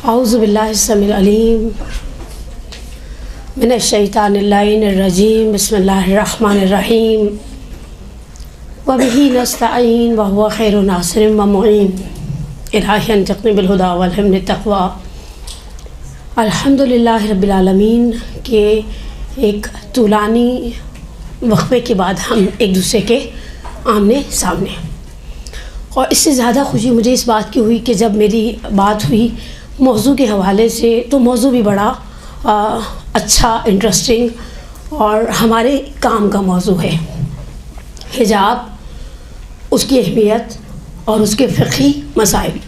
औज़ुबिल्लाहिस्समीउल अलीम मिनश्शैतानिर्रजीम बिस्मिल्लाहिर्रहमानिर्रहीम व बिही नस्तईन व हुवा खैरुन नासिरिन व मुईन इलाही अंतक़नी बिल हुदा वल हिम्म तक़वा। अल्हम्दुलिल्लाहि रब्बिल आलमीन के एक तूलानी वक्फे के बाद हम एक दूसरे के आमने सामने, और इससे ज़्यादा खुशी मुझे इस बात की हुई कि जब मेरी बात हुई मौजू के हवाले से, तो मौजू भी बड़ा अच्छा, इंटरेस्टिंग और हमारे काम का मौजू है। हिजाब, उसकी अहमियत और उसके फ़िक़ही मसाइल।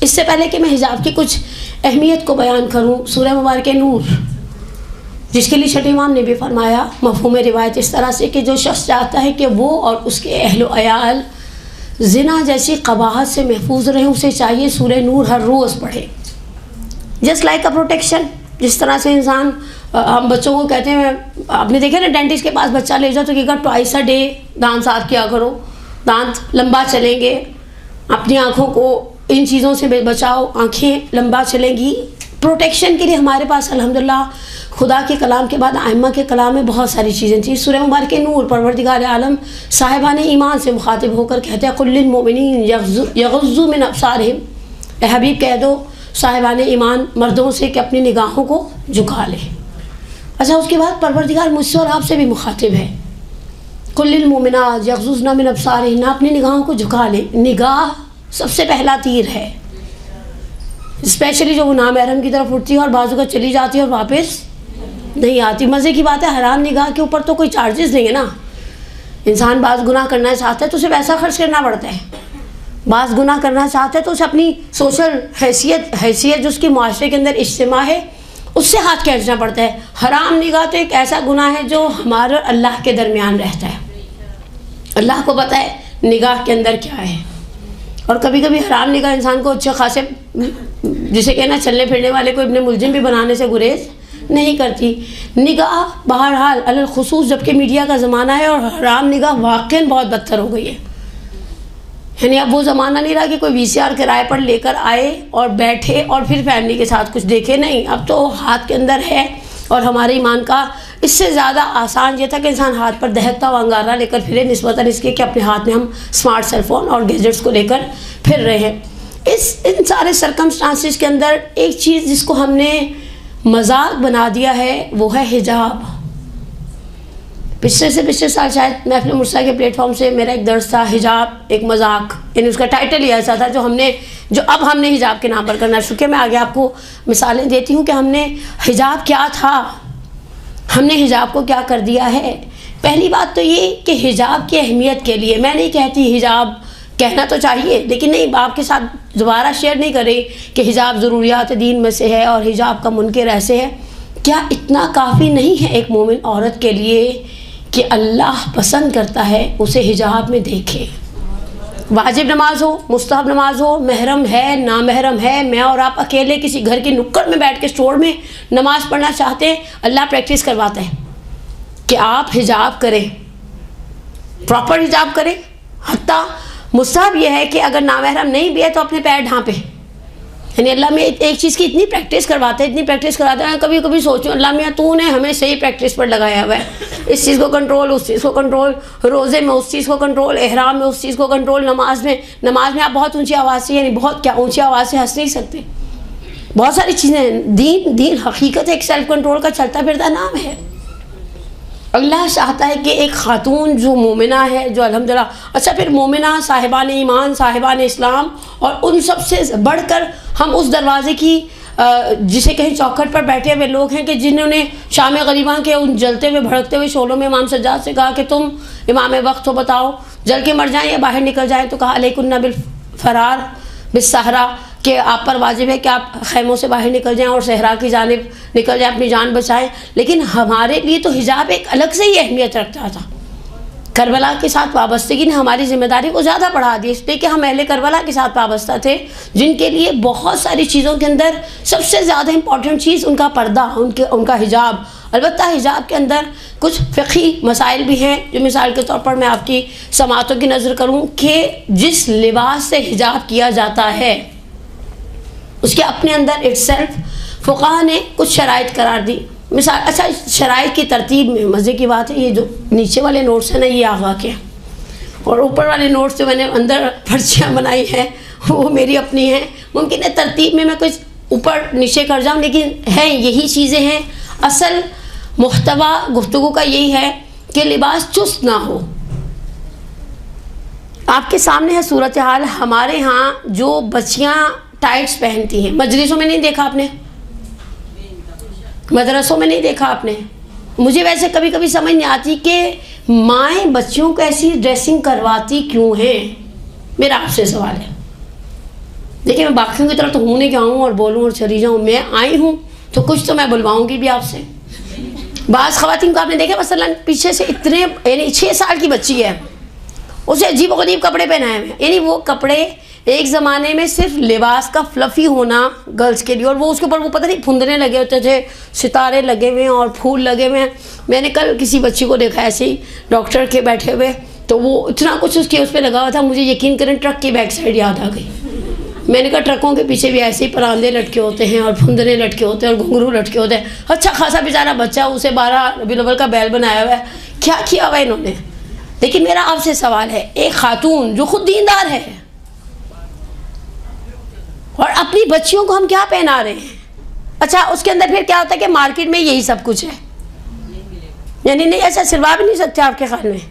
इससे पहले कि मैं हिजाब की कुछ अहमियत को बयान करूं, सूरह मुबारक नूर, जिसके लिए छठे इमाम ने भी फरमाया मफ़हूम रिवायत इस तरह से कि जो शख्स चाहता है कि वो और उसके अहलो अयाल ज़िना जैसी क़बाहत से महफूज रहें, उसे चाहिए सूरह नूर हर रोज़ पढ़े। Just like a protection. जिस तरह से इंसान, हम बच्चों को कहते हैं, आपने देखा ना, डेंटिस्ट के पास बच्चा ले जाओ तो कहेगा ट्वाइस अ डे दांत साफ़ किया करो, दांत लंबा चलेंगे, अपनी आँखों को इन चीज़ों से बचाओ, आँखें लंबा चलेंगी। प्रोटेक्शन के लिए हमारे पास अल्हम्दुलिल्लाह खुदा के कलाम के बाद आइम्मा के कलाम में बहुत सारी चीज़ें थी। सूरह मुबारक नूर परवरदिगार आलम साहिबान ईमान से मुखातिब होकर कहते हैं, कुल लिल मोमिनीन यग़ुज़्ज़ू मिन अब्सारिहिम, ए हबीब कह दो साहिबान ईमान मर्दों से कि अपनी निगाहों को झुका ले। अच्छा, उसके बाद परवरदिगार मुझसे और आपसे भी मुखातिब है, कुल लिल मोमिनात यग़ुज़्ज़न मिन अब्सारिहिन, अपनी निगाहों को झुका ले। निगाह सबसे पहला तीर है, स्पेशली जो गुनाह महरम की तरफ उठती है और बाजू का चली जाती है और वापस नहीं आती। मज़े की बात है, हराम निगाह के ऊपर तो कोई चार्जेस नहीं है ना। इंसान बाज़ गुनाह करना चाहता है तो उसे पैसा खर्च करना पड़ता है, बाज़ गुनाह करना चाहता है तो उसे अपनी सोशल हैसियत जो उसकी माशरे के अंदर इज्तिमा है उससे हाथ खींचना पड़ता है। हराम निगाह तो एक ऐसा गुनाह है जो हमारे अल्लाह के दरमियान रहता है। अल्लाह को पता है निगाह के अंदर क्या है। और कभी कभी हराम निगाह इंसान को अच्छे खासे, जिसे कहना चलने फिरने वाले को इब्ने मुलजिम भी बनाने से गुरेज नहीं करती। निगाह बहरहाल अलल खुसूस, जबकि मीडिया का ज़माना है और हराम निगाह वाक़ई बहुत बदतर हो गई है। यानी अब वो ज़माना नहीं रहा कि कोई वीसीआर किराए पर लेकर आए और बैठे और फिर फैमिली के साथ कुछ देखे, नहीं, अब तो हाथ के अंदर है। और हमारे ईमान का इससे ज़्यादा आसान ये था कि इंसान हाथ पर दहकता हुआ अंगारा लेकर फिरे, निस्बतन इसके कि अपने हाथ में हम स्मार्ट सेलफोन और गैजेट्स को लेकर फिर रहे हैं। इन सारे सर्कमस्टांसिस के अंदर एक चीज़ जिसको हमने मजाक बना दिया है वो है हिजाब। पिछले साल शायद महफिल मुर्सा के प्लेटफॉर्म से मेरा एक दर्स था, हिजाब एक मजाक, यानी उसका टाइटल ही ऐसा था, जो अब हमने हिजाब के नाम पर करना शुरू किया। मैं आगे आपको मिसालें देती हूँ कि हमने हिजाब क्या था, हमने हिजाब को क्या कर दिया है। पहली बात तो ये कि हिजाब की अहमियत के लिए मैं नहीं कहती, हिजाब कहना तो चाहिए, लेकिन नहीं, आपके साथ दोबारा शेयर नहीं करें कि हिजाब ज़रूरियात दीन में से है और हिजाब का मुनकर ऐसे है। क्या इतना काफ़ी नहीं है एक मोमिन औरत के लिए कि अल्लाह पसंद करता है उसे हिजाब में देखे? वाजिब नमाज हो, मुस्तहब नमाज हो, महरम है, ना महरम है, मैं और आप अकेले किसी घर के नुक्कड़ में बैठ के स्टोर में नमाज पढ़ना चाहते हैं, अल्लाह प्रैक्टिस करवाता है कि आप हिजाब करें, प्रॉपर हिजाब करें। हत्ता मुस्तहब यह है कि अगर नामहरम नहीं भी है तो अपने पैर ढांपे। यानी अल्लाह में एक चीज़ की इतनी प्रैक्टिस करवाते हैं, इतनी प्रैक्टिस कराते हैं। कभी कभी सोचूं, अल्लाह मियाँ तूने हमें सही प्रैक्टिस पर लगाया हुआ है, इस चीज़ को कंट्रोल, उस चीज़ को कंट्रोल, रोज़े में उस चीज़ को कंट्रोल, एहराम में उस चीज़ को कंट्रोल, नमाज में आप बहुत ऊंची आवाज़ से, यानी बहुत क्या ऊंची आवाज़ से हंस नहीं सकते। बहुत सारी चीज़ें, दीन हकीकत एक सेल्फ कंट्रोल का चलता फिरता नाम है। अल्लाह चाहता है कि एक खातून जो मोमिना है, जो अल्हम्दुलिल्लाह, अच्छा फिर मोमिना, साहिबान ईमान, साहिबान इस्लाम, और उन सब से बढ़कर हम उस दरवाज़े की जिसे कहीं चौखट पर बैठे हुए लोग हैं कि जिन्होंने शाम गरीबा के उन जलते हुए भड़कते हुए शोलों में इमाम सज्जाद से कहा कि तुम इमाम वक्त हो, बताओ जल के मर जाएं या बाहर निकल जाएं, तो कहा अलैकुन्ना बिल फरार बिस सहरा, कि आप पर वाजिब है कि आप खैमों से बाहर निकल जाएं और सहरा की जानिब निकल जाएं, अपनी जान बचाएं। लेकिन हमारे लिए तो हिजाब एक अलग से ही अहमियत रखता था। करबला के साथ वाबस्तगी ने हमारी जिम्मेदारी को ज़्यादा बढ़ा दी, इसलिए कि हम अहले करबला के साथ वाबस्ता थे, जिनके लिए बहुत सारी चीज़ों के अंदर सबसे ज़्यादा इंपॉर्टेंट चीज़ उनका पर्दा, उनका हिजाब। अलबत्ता हिजाब के अंदर कुछ फ़िक़ही मसाइल भी हैं, जो मिसाल के तौर पर मैं आपकी समातों की नज़र करूँ कि जिस लिबास से हिजाब किया जाता है उसके अपने अंदर इट्सेल्फ फ़ुक़हा ने कुछ शराइत करार दी। मिसाल, अच्छा शराइत की तरतीब में मज़े की बात है, ये जो नीचे वाले नोट्स हैं ना ये आगा के, और ऊपर वाले नोट्स जो मैंने अंदर पर्चियाँ बनाई हैं वो मेरी अपनी हैं। मुमकिन है तरतीब में मैं कुछ ऊपर नीचे कर जाऊँ, लेकिन है यही चीज़ें हैं। असल मुहतवा गुफ्तगू का यही है कि लिबास चुस्त ना हो। आपके सामने है सूरत हाल। हमारे यहाँ जो बच्चियाँ टाइट्स पहनती हैं, मजलिसों में नहीं देखा आपने, मदरसों में नहीं देखा आपने। मुझे वैसे कभी कभी समझ नहीं आती कि माएँ बच्चियों को ऐसी ड्रेसिंग करवाती क्यों हैं। मेरा आपसे सवाल है। देखिए मैं बाकियों की तरह तो हूँ नहीं कि आऊँ और बोलूँ और चली जाऊँ। मैं आई हूँ तो कुछ तो मैं बुलवाऊँगी भी आपसे। बाज़ ख़वातीन को आपने देखा मसलन पीछे से इतने, यानी 6 साल की बच्ची है, उसे अजीब-ओ-गरीब कपड़े पहनाए हुए हैं। यानी वो कपड़े एक ज़माने में सिर्फ लिबास का फ्लफ़ी होना गर्ल्स के लिए, और वो उसके ऊपर वो पता नहीं फुंदने लगे होते थे, सितारे लगे हुए हैं और फूल लगे हुए हैं। मैंने कल किसी बच्ची को देखा ऐसे ही डॉक्टर के बैठे हुए, तो वो इतना कुछ उसके उस पर लगा हुआ था, मुझे यकीन करें ट्रक की बैक साइड याद आ गई। मैंने कहा ट्रकों के पीछे भी ऐसे ही परांदे लटके होते हैं और फुंदने लटके होते हैं और घुंघरू लटके होते हैं। अच्छा खासा बेचारा बच्चा, उसे 12 रबीउल अव्वल का बैल बनाया हुआ है, क्या किया हुआ इन्होंने। लेकिन मेरा आपसे सवाल है, एक खातून जो खुद दीनदार है और अपनी बच्चियों को हम क्या पहना रहे हैं। अच्छा उसके अंदर फिर क्या होता है कि मार्केट में यही सब कुछ है, यानी नहीं ऐसा सिलवा भी नहीं सकते। आपके ख्याल में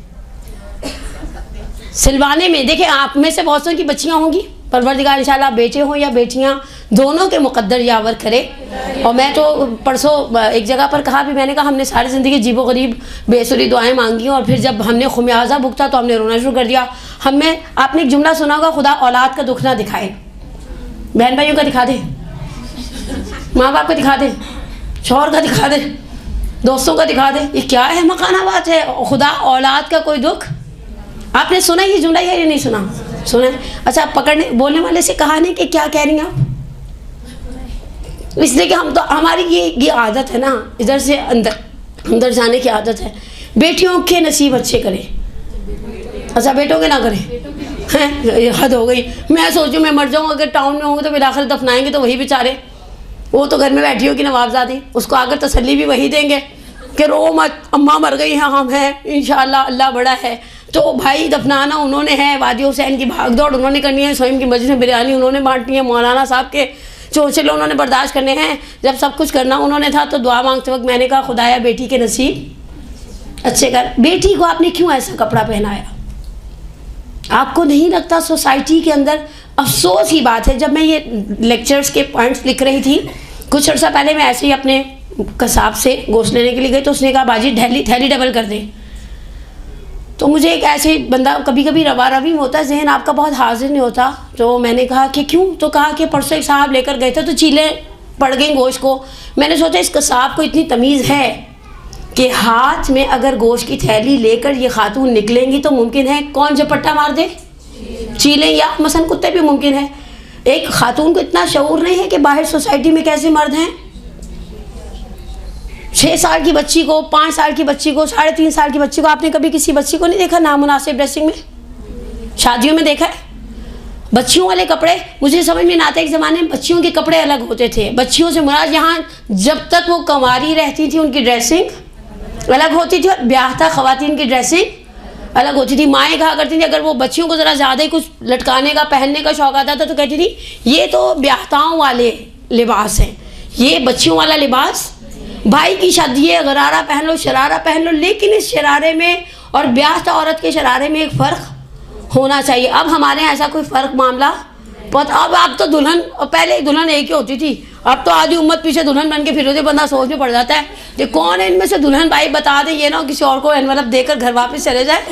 सिलवाने में देखिए आप में से बहुत सी की बच्चियाँ होंगी, परवरदिगार इंशाल्लाह बेटे हों या बेटियाँ दोनों के मुकद्दर यावर करे। और मैं तो परसों एक जगह पर कहा भी, मैंने कहा हमने सारी ज़िंदगी जीबो गरीब बेसुरी दुआएं मांगी और फिर जब हमने खुमियाजा भुगता तो हमने रोना शुरू कर दिया। हमें आपने एक जुमला सुना होगा, खुदा औलाद का दुख ना दिखाए। बहन भाइयों का दिखा दे, माँ बाप का दिखा दे, शौहर का दिखा दे, दोस्तों का दिखा दे। ये क्या है मकाना बात है, खुदा औलाद का कोई दुख। आपने सुना ये जुमला या ये नहीं सुना? सुना है। अच्छा पकड़ने बोलने वाले से कहा नहीं कि क्या कह रही हैं आप, इसलिए कि हम तो हमारी ये आदत है ना, इधर से अंदर जाने की आदत है। बेटियों के नसीब अच्छे करें, अच्छा बेटों के ना करें, हैं ये हद हो गई। मैं सोचूं मैं मर जाऊँ, अगर टाउन में होंगे तो फिर आखिर दफनाएंगे तो वही बेचारे, वो तो घर में बैठी होगी नवाबजादी, उसको आकर तसल्ली भी वही देंगे कि रो मत, अम्मा मर गई हैं, हम हैं इंशाअल्लाह, अल्लाह बड़ा है। तो भाई दफनाना उन्होंने है, वादी हुसैन की भाग दौड़ उन्होंने करनी है, सोइम की मस्जिद में बिरयानी उन्होंने बांटनी है, मौलाना साहब के चोचले उन्होंने बर्दाश्त करने हैं। जब सब कुछ करना उन्होंने था तो दुआ मांगते वक्त मैंने कहा खुदाया बेटी के नसीब अच्छे कर। बेटी को आपने क्यों ऐसा कपड़ा पहनाया? आपको नहीं लगता सोसाइटी के अंदर अफसोस की बात है। जब मैं ये लेक्चर्स के पॉइंट्स लिख रही थी कुछ अर्सा पहले, मैं ऐसे ही अपने कसाब से गोश्त लेने के लिए गई तो उसने कहा बाजी थैली डबल कर दे। तो मुझे एक ऐसे बंदा, कभी कभी रवा रवी होता है, जहन आपका बहुत हाजिर नहीं होता, तो मैंने कहा कि क्यों? तो कहा कि परसों एक साहब लेकर गए थे तो चीलें पड़ गई गोश्त को। मैंने सोचा इस कसाब को इतनी तमीज़ है कि हाथ में अगर गोश्त की थैली लेकर ये खातून निकलेंगी तो मुमकिन है कौन झपट्टा मार दे, चीलें या मसलन कुत्ते भी मुमकिन है। एक खातून को इतना शऊर नहीं है कि बाहर सोसाइटी में कैसे मर्द हैं। 6 साल की बच्ची को, 5 साल की बच्ची को, 3.5 साल की बच्ची को, आपने कभी किसी बच्ची को नहीं देखा नामुनासिब ड्रेसिंग में? शादियों में देखा है बच्चियों वाले कपड़े। मुझे समझ में नहीं आता, एक ज़माने में बच्चियों के कपड़े अलग होते थे। बच्चियों से मुराद यहाँ जब तक वो कंवारी रहती थी उनकी ड्रेसिंग अलग होती थी और ब्याहता ख़वातीन की ड्रेसिंग अलग होती थी। माएँ कहा करती थी अगर वो बच्चियों को ज़रा ज़्यादा ही कुछ लटकाने का पहनने का शौक़ आता था तो कहती थी ये तो ब्याहताओं वाले लिबास हैं, ये बच्चियों वाला लिबास। भाई की शादी है, गरारा पहन लो, शरारा पहन लो, लेकिन इस शरारे में और ब्याहता औरत के शरारे में एक फ़र्क होना चाहिए। अब हमारे यहाँ ऐसा कोई फ़र्क मामला अब तो दुल्हन, पहले दुल्हन एक ही होती थी, अब तो आधी उम्मत पीछे दुल्हन बन के फिर होते, बंदा सोच में पड़ जाता है कि कौन है इनमें से दुल्हन। भाई बता दे, ये ना किसी और को एनवलप देकर घर वापस चले जाए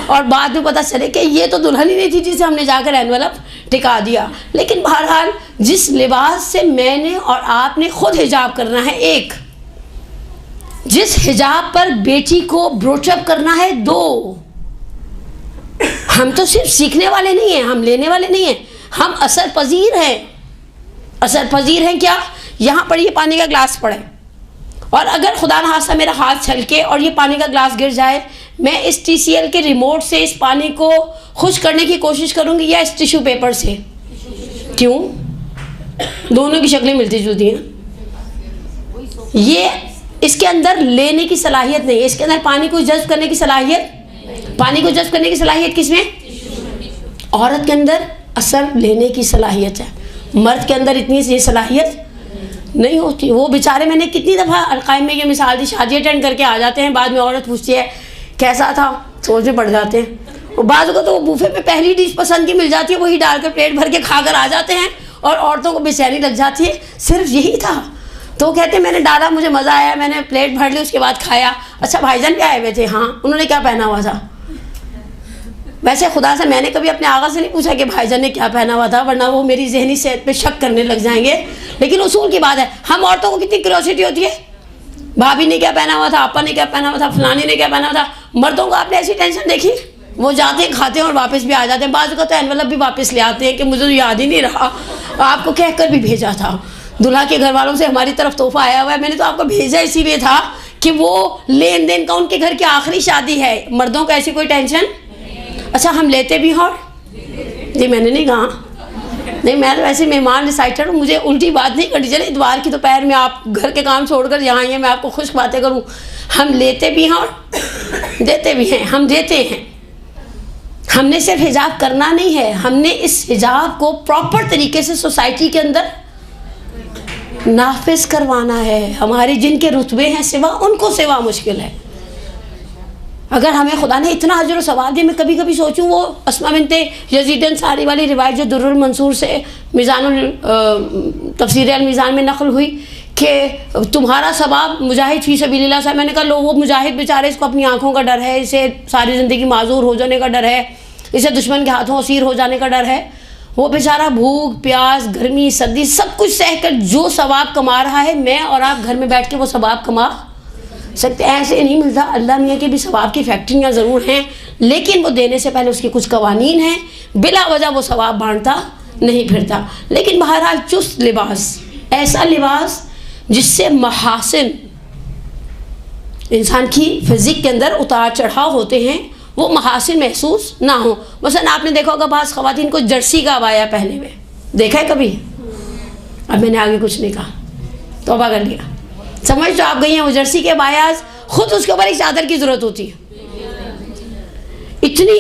और बाद में पता चले कि ये तो दुल्हन ही नहीं थी जिसे हमने जाकर एनवलप टिका दिया। लेकिन बहरहाल जिस लिबास से मैंने और आपने खुद हिजाब करना है एक, जिस हिजाब पर बेटी को ब्रोचअप करना है दो। हम तो सिर्फ सीखने वाले नहीं हैं, हम लेने वाले नहीं हैं, हम असर पजीर हैं। असर पजीर हैं क्या? यहाँ पर ये पानी का ग्लास पड़े और अगर खुदा न खास्ता मेरा हाथ छलके और ये पानी का ग्लास गिर जाए, मैं इस TCL के रिमोट से इस पानी को खुश करने की कोशिश करूँगी या इस टिश्यू पेपर से? क्यों? दोनों की शक्लें मिलती जुलती हैं। ये इसके अंदर लेने की सलाहियत नहीं है, इसके अंदर पानी को जज्ब करने की सलाहियत, पानी को जज्ब करने की सलाहियत किसमें? औरत के अंदर असर लेने की सलाहियत है, मर्द के अंदर इतनी ये सलाहियत नहीं होती। वो बेचारे, मैंने कितनी दफ़ा अलकाइम में ये मिसाल दी, शादी अटेंड करके आ जाते हैं, बाद में औरत पूछती है कैसा था, सोचने पड़ जाते हैं। और बाज़ को तो वो बूफे पे पहली डिश पसंद की मिल जाती है, वही डालकर प्लेट भर के खाकर आ जाते हैं, और औरतों को बेचैनी लग जाती है सिर्फ यही था। तो कहते मैंने डाला, मुझे मज़ा आया, मैंने प्लेट भर ली, उसके बाद खाया। अच्छा भाईजान भी आए हुए थे? हाँ। उन्होंने क्या पहना हुआ था? वैसे खुदा से मैंने कभी अपने आगा से नहीं पूछा कि भाईजान ने क्या पहना हुआ था, वरना वो मेरी जहनी सेहत पे शक करने लग जाएंगे। लेकिन उसूल की बात है, हम औरतों को कितनी क्यूरियोसिटी होती है, भाभी ने क्या पहना हुआ था, आपा ने क्या पहना हुआ था, फलानी ने क्या पहना हुआ था। मर्दों को आपने ऐसी टेंशन देखी? वो जाते हैं, खाते हैं और वापस भी आ जाते हैं। बाज़ को तो एनवलप भी वापस ले आते हैं कि मुझे तो याद ही नहीं रहा, आपको कह कर भी भेजा था, दुल्हा के घर वालों से हमारी तरफ तोहफा आया हुआ है, मैंने तो आपको भेजा इसीलिए था कि वो लेन देन का उनके घर की आखिरी शादी है। मर्दों को ऐसी कोई टेंशन? अच्छा हम लेते भी हैं? जी मैंने नहीं कहा, नहीं मैं तो ऐसे मेहमान रिसाइटर हूँ, मुझे उल्टी बात नहीं करनी चाहिए। इतवार की दोपहर में आप घर के काम छोड़कर यहाँ आइए, मैं आपको खुश बातें करूँ। हम लेते भी हैं और देते भी हैं। हम देते हैं, हमने सिर्फ हिजाब करना नहीं है, हमने इस हिजाब को प्रॉपर तरीके से सोसाइटी के अंदर नाफिज करवाना है। हमारे जिनके रुतबे हैं सिवा, उनको सिवा मुश्किल है। अगर हमें खुदा ने इतना अजर सवाब दिया, मैं कभी कभी सोचूं वो अस्मा बिन्ते यजीद अंसारी वाली रिवायत जो दुर्रुल मंसूर से मीज़ानुल तफसीर अल मीज़ान में नकल हुई कि तुम्हारा सवाब मुजाहिद फी सबीलिल्लाह से। मैंने कहा लो, वो मुजाहिद बेचारे, इसको अपनी आँखों का डर है, इसे सारी ज़िंदगी माजूर हो जाने का डर है, इसे दुश्मन के हाथों असीर हो जाने का डर है। वो बेचारा भूख प्यास गर्मी सर्दी सब कुछ सहकर जो सवाब कमा रहा है, मैं और आप घर में बैठ के वो सवाब कमा सकते। ऐसे नहीं मिलता। अल्लाह मियाँ के भी सवाब की फैक्ट्रियाँ ज़रूर हैं, लेकिन वो देने से पहले उसके कुछ कवानीन हैं, बिला वजह वो सवाब बांटता नहीं फिरता। लेकिन बहरहाल चुस्त लिबास, ऐसा लिबास जिससे महासिन इंसान की फिजिक के अंदर उतार चढ़ाव होते हैं, वो महासिन महसूस ना हो। मसलन आपने देखा होगा बाज़ ख़वातीन को जर्सी का अबाया पहने हुए देखा है कभी? अब मैंने आगे कुछ नहीं कहा, तौबा कर लिया। समझ तो आप गई हैं, वो जर्सी के अबायाज खुद उसके ऊपर एक चादर की ज़रूरत होती है। इतनी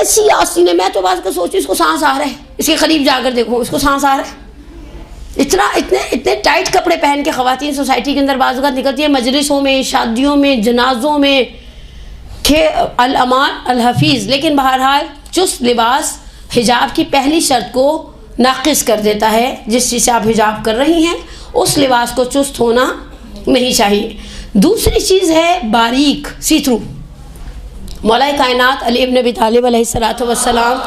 ऐसी आस्तीन है, मैं तो बात कर सोचती इसको सांस आ रहा है, इसके करीब जाकर देखो इसको सांस आ रहा है। इतने टाइट कपड़े पहन के ख़वातीन सोसाइटी के अंदर बाज़ निकलती है, मजलिसों में, शादियों में, जनाजों में, के अल अमान अल हफीज़। लेकिन बहरहाल चुस्त लिबास हिजाब की पहली शर्त को नाक़िस कर देता है। जिस चीज़ से आप हिजाब कर रही हैं उस लिबास को चुस्त होना नहीं चाहिए। दूसरी चीज़ है बारीक सी थ्रू। मौला कायनात अली इब्न अबी तालिब अलैहिस्सलातु वस्सलाम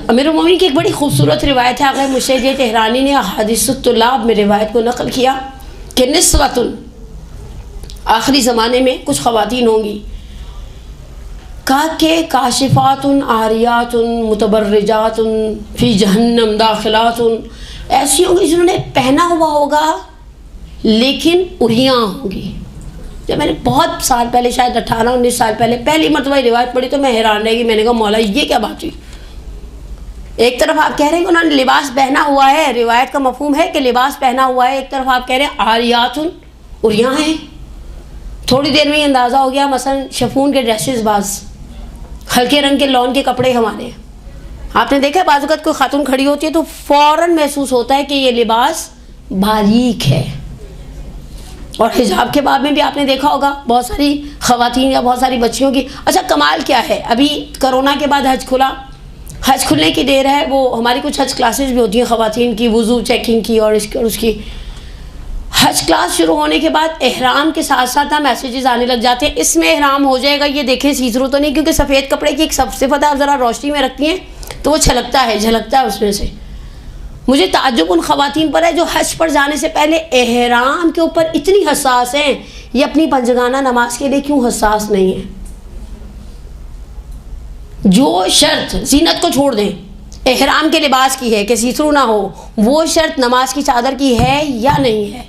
अमीरुल मोमिनीन की एक बड़ी खूबसूरत रिवायत है। आग़ा मुशैद तेहरानी ने हदीसुत तुलाब में रिवायत को नकल किया कि निस्वतुन, आखिरी ज़माने में कुछ ख़वातीन होंगी, कहा के काशिफ़ातुन आरियातुन मुतबर्रिजातुन फ़ी जहन्नम दाखिलातुन, ऐसी होंगी जिन्होंने पहना हुआ होगा लेकिन उरियाँ होंगी। जब मैंने बहुत साल पहले, शायद 18-19 साल पहले पहली मरतबा रिवायत पढ़ी तो मैं हैरान रह गई। मैंने कहा मौला ये क्या बात हुई? एक तरफ आप कह रहे हैं कि उन्होंने लिबास पहना हुआ है, रिवायत का मफहूम है कि लिबास पहना हुआ है, एक तरफ आप कह रहे हैं आरियातुन उरियाँ हैं। थोड़ी देर में ही अंदाज़ा हो गया, मसलन शफून के ड्रेसेस, बाज़ हल्के रंग के लॉन के कपड़े हमारे, आपने देखा है बाज़ वक़्त कोई खातून खड़ी होती है तो फ़ौरन महसूस होता है कि ये लिबास बारीक है। और हिजाब के बाद में भी आपने देखा होगा बहुत सारी ख़वातीन या बहुत सारी बच्चियों की। अच्छा कमाल क्या है, अभी कोरोना के बाद हज खुला, हज खुलने की देर है, वो हमारी कुछ हज क्लासेस भी होती हैं ख़वातीन की, वज़ू चेकिंग की और इसकी और उसकी। हज क्लास शुरू होने के बाद एहराम के साथ साथ ना मैसेजेस आने लग जाते हैं, इसमें एहराम हो जाएगा, ये देखें सीजरू तो नहीं, क्योंकि सफ़ेद कपड़े की एक सिफत है, आप ज़रा रोशनी में रखती हैं तो वो छलकता है, झलकता है उसमें से। मुझे ताज्जुब उन ख़वातीन पर है जो हज पर जाने से पहले एहराम के ऊपर इतनी हसास हैं, ये अपनी पंजगाना नमाज के लिए क्यों हसास नहीं है? जो शर्त जीनत को छोड़ दें, एहराम के लिबास की है कि सीथरू ना हो, वो शर्त नमाज की चादर की है या नहीं है?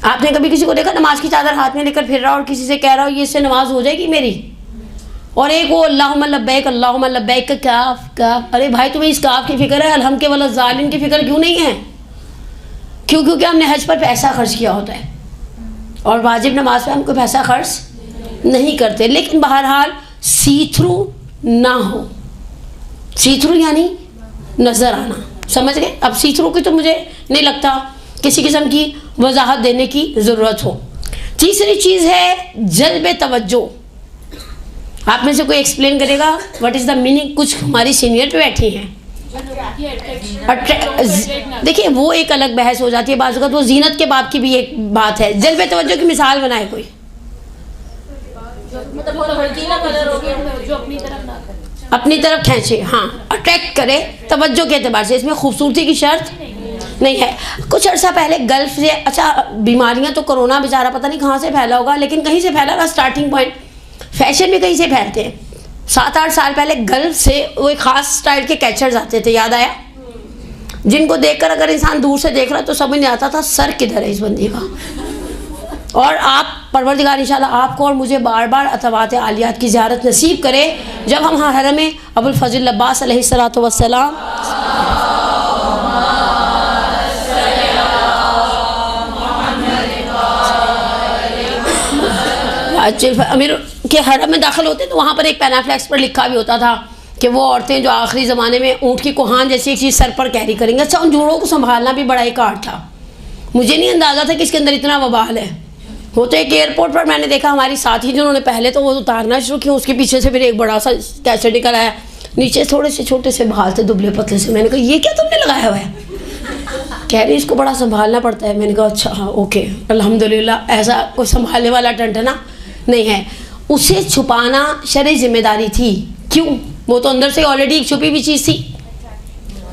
आपने कभी किसी को देखा नमाज की चादर हाथ में लेकर फिर रहा और किसी से कह रहा हो ये इससे नमाज हो जाएगी मेरी? और एक वो अल्लाहुम्मा लब्बैक का काफ। अरे भाई तुम्हें इस काफ की फिक्र है, अलहम के वाला जालिम की फिक्र क्यों नहीं है? क्यों? क्योंकि हमने हज पर पैसा खर्च किया होता है और वाजिब नमाज पे हम कोई पैसा खर्च नहीं करते। लेकिन बहरहाल सी थ्रू ना हो, सी थ्रू यानी नज़र आना, समझ गए? अब सी थ्रू की तो मुझे नहीं लगता किसी किस्म की वजाहत देने की ज़रूरत हो। तीसरी चीज़ है जल्ब तवज्जो। आप में से कोई एक्सप्लेन करेगा व्हाट इज़ द मीनिंग? कुछ हमारी सीनियर पे बैठी हैं, देखिए वो एक अलग बहस हो जाती है, बाज़ वक़्त वो जीनत के बाप की भी एक बात है। जल्ब तवज्जो की मिसाल बनाए कोई, अपनी तरफ खींचे, हाँ अट्रैक्ट करे तवज्जो के एतबार से, इसमें खूबसूरती की शर्त नहीं है। कुछ अर्सा पहले गल्फ से, अच्छा बीमारियां तो कोरोना बेचारा पता नहीं कहाँ से फैला होगा, लेकिन कहीं से फैला होगा, स्टार्टिंग पॉइंट फैशन भी कहीं से फैलते हैं। 7-8 साल पहले गल्फ से वो एक ख़ास स्टाइल के कैचर्स आते थे, याद आया? जिनको देखकर अगर इंसान दूर से देख रहा तो समझ नहीं आता था सर किधर है इस बंदी का। और आप परवरदिगार इंशाल्लाह आपको और मुझे बार बार अतवात आलियात की ज़ियारत नसीब करे जब हम हरम में अबुल फजल अब्बास अलैहिस्सलातु वस्सलाम अमीर के हरम में दाखिल होते तो वहाँ पर एक पैनाफ्लेक्स पर लिखा भी होता था कि वो औरतें जो आखिरी ज़माने में ऊँट की कोहान जैसी एक चीज़ सर पर कैरी करेंगे। अच्छा, उन जोड़ों को संभालना भी बड़ा एक आर्ट था। मुझे नहीं अंदाज़ा था कि इसके अंदर इतना वबाल है। वो तो एक एयरपोर्ट पर मैंने देखा हमारी साथी जिन्होंने पहले तो वो उतारना शुरू किया, उसके पीछे से फिर एक बड़ा सा कैसेट निकल आया, नीचे थोड़े से छोटे से बाल थे दुबले पतले से। मैंने कहा ये क्या तुमने लगाया हुआ है? कह रही इसको बड़ा संभालना पड़ता है। मैंने कहा अच्छा हाँ ओके, अल्हम्दुलिल्लाह ऐसा कोई संभालने वाला टंटना नहीं है। उसे छुपाना शरई जिम्मेदारी थी। क्यों? वो तो अंदर से ऑलरेडी एक छुपी हुई चीज़ थी,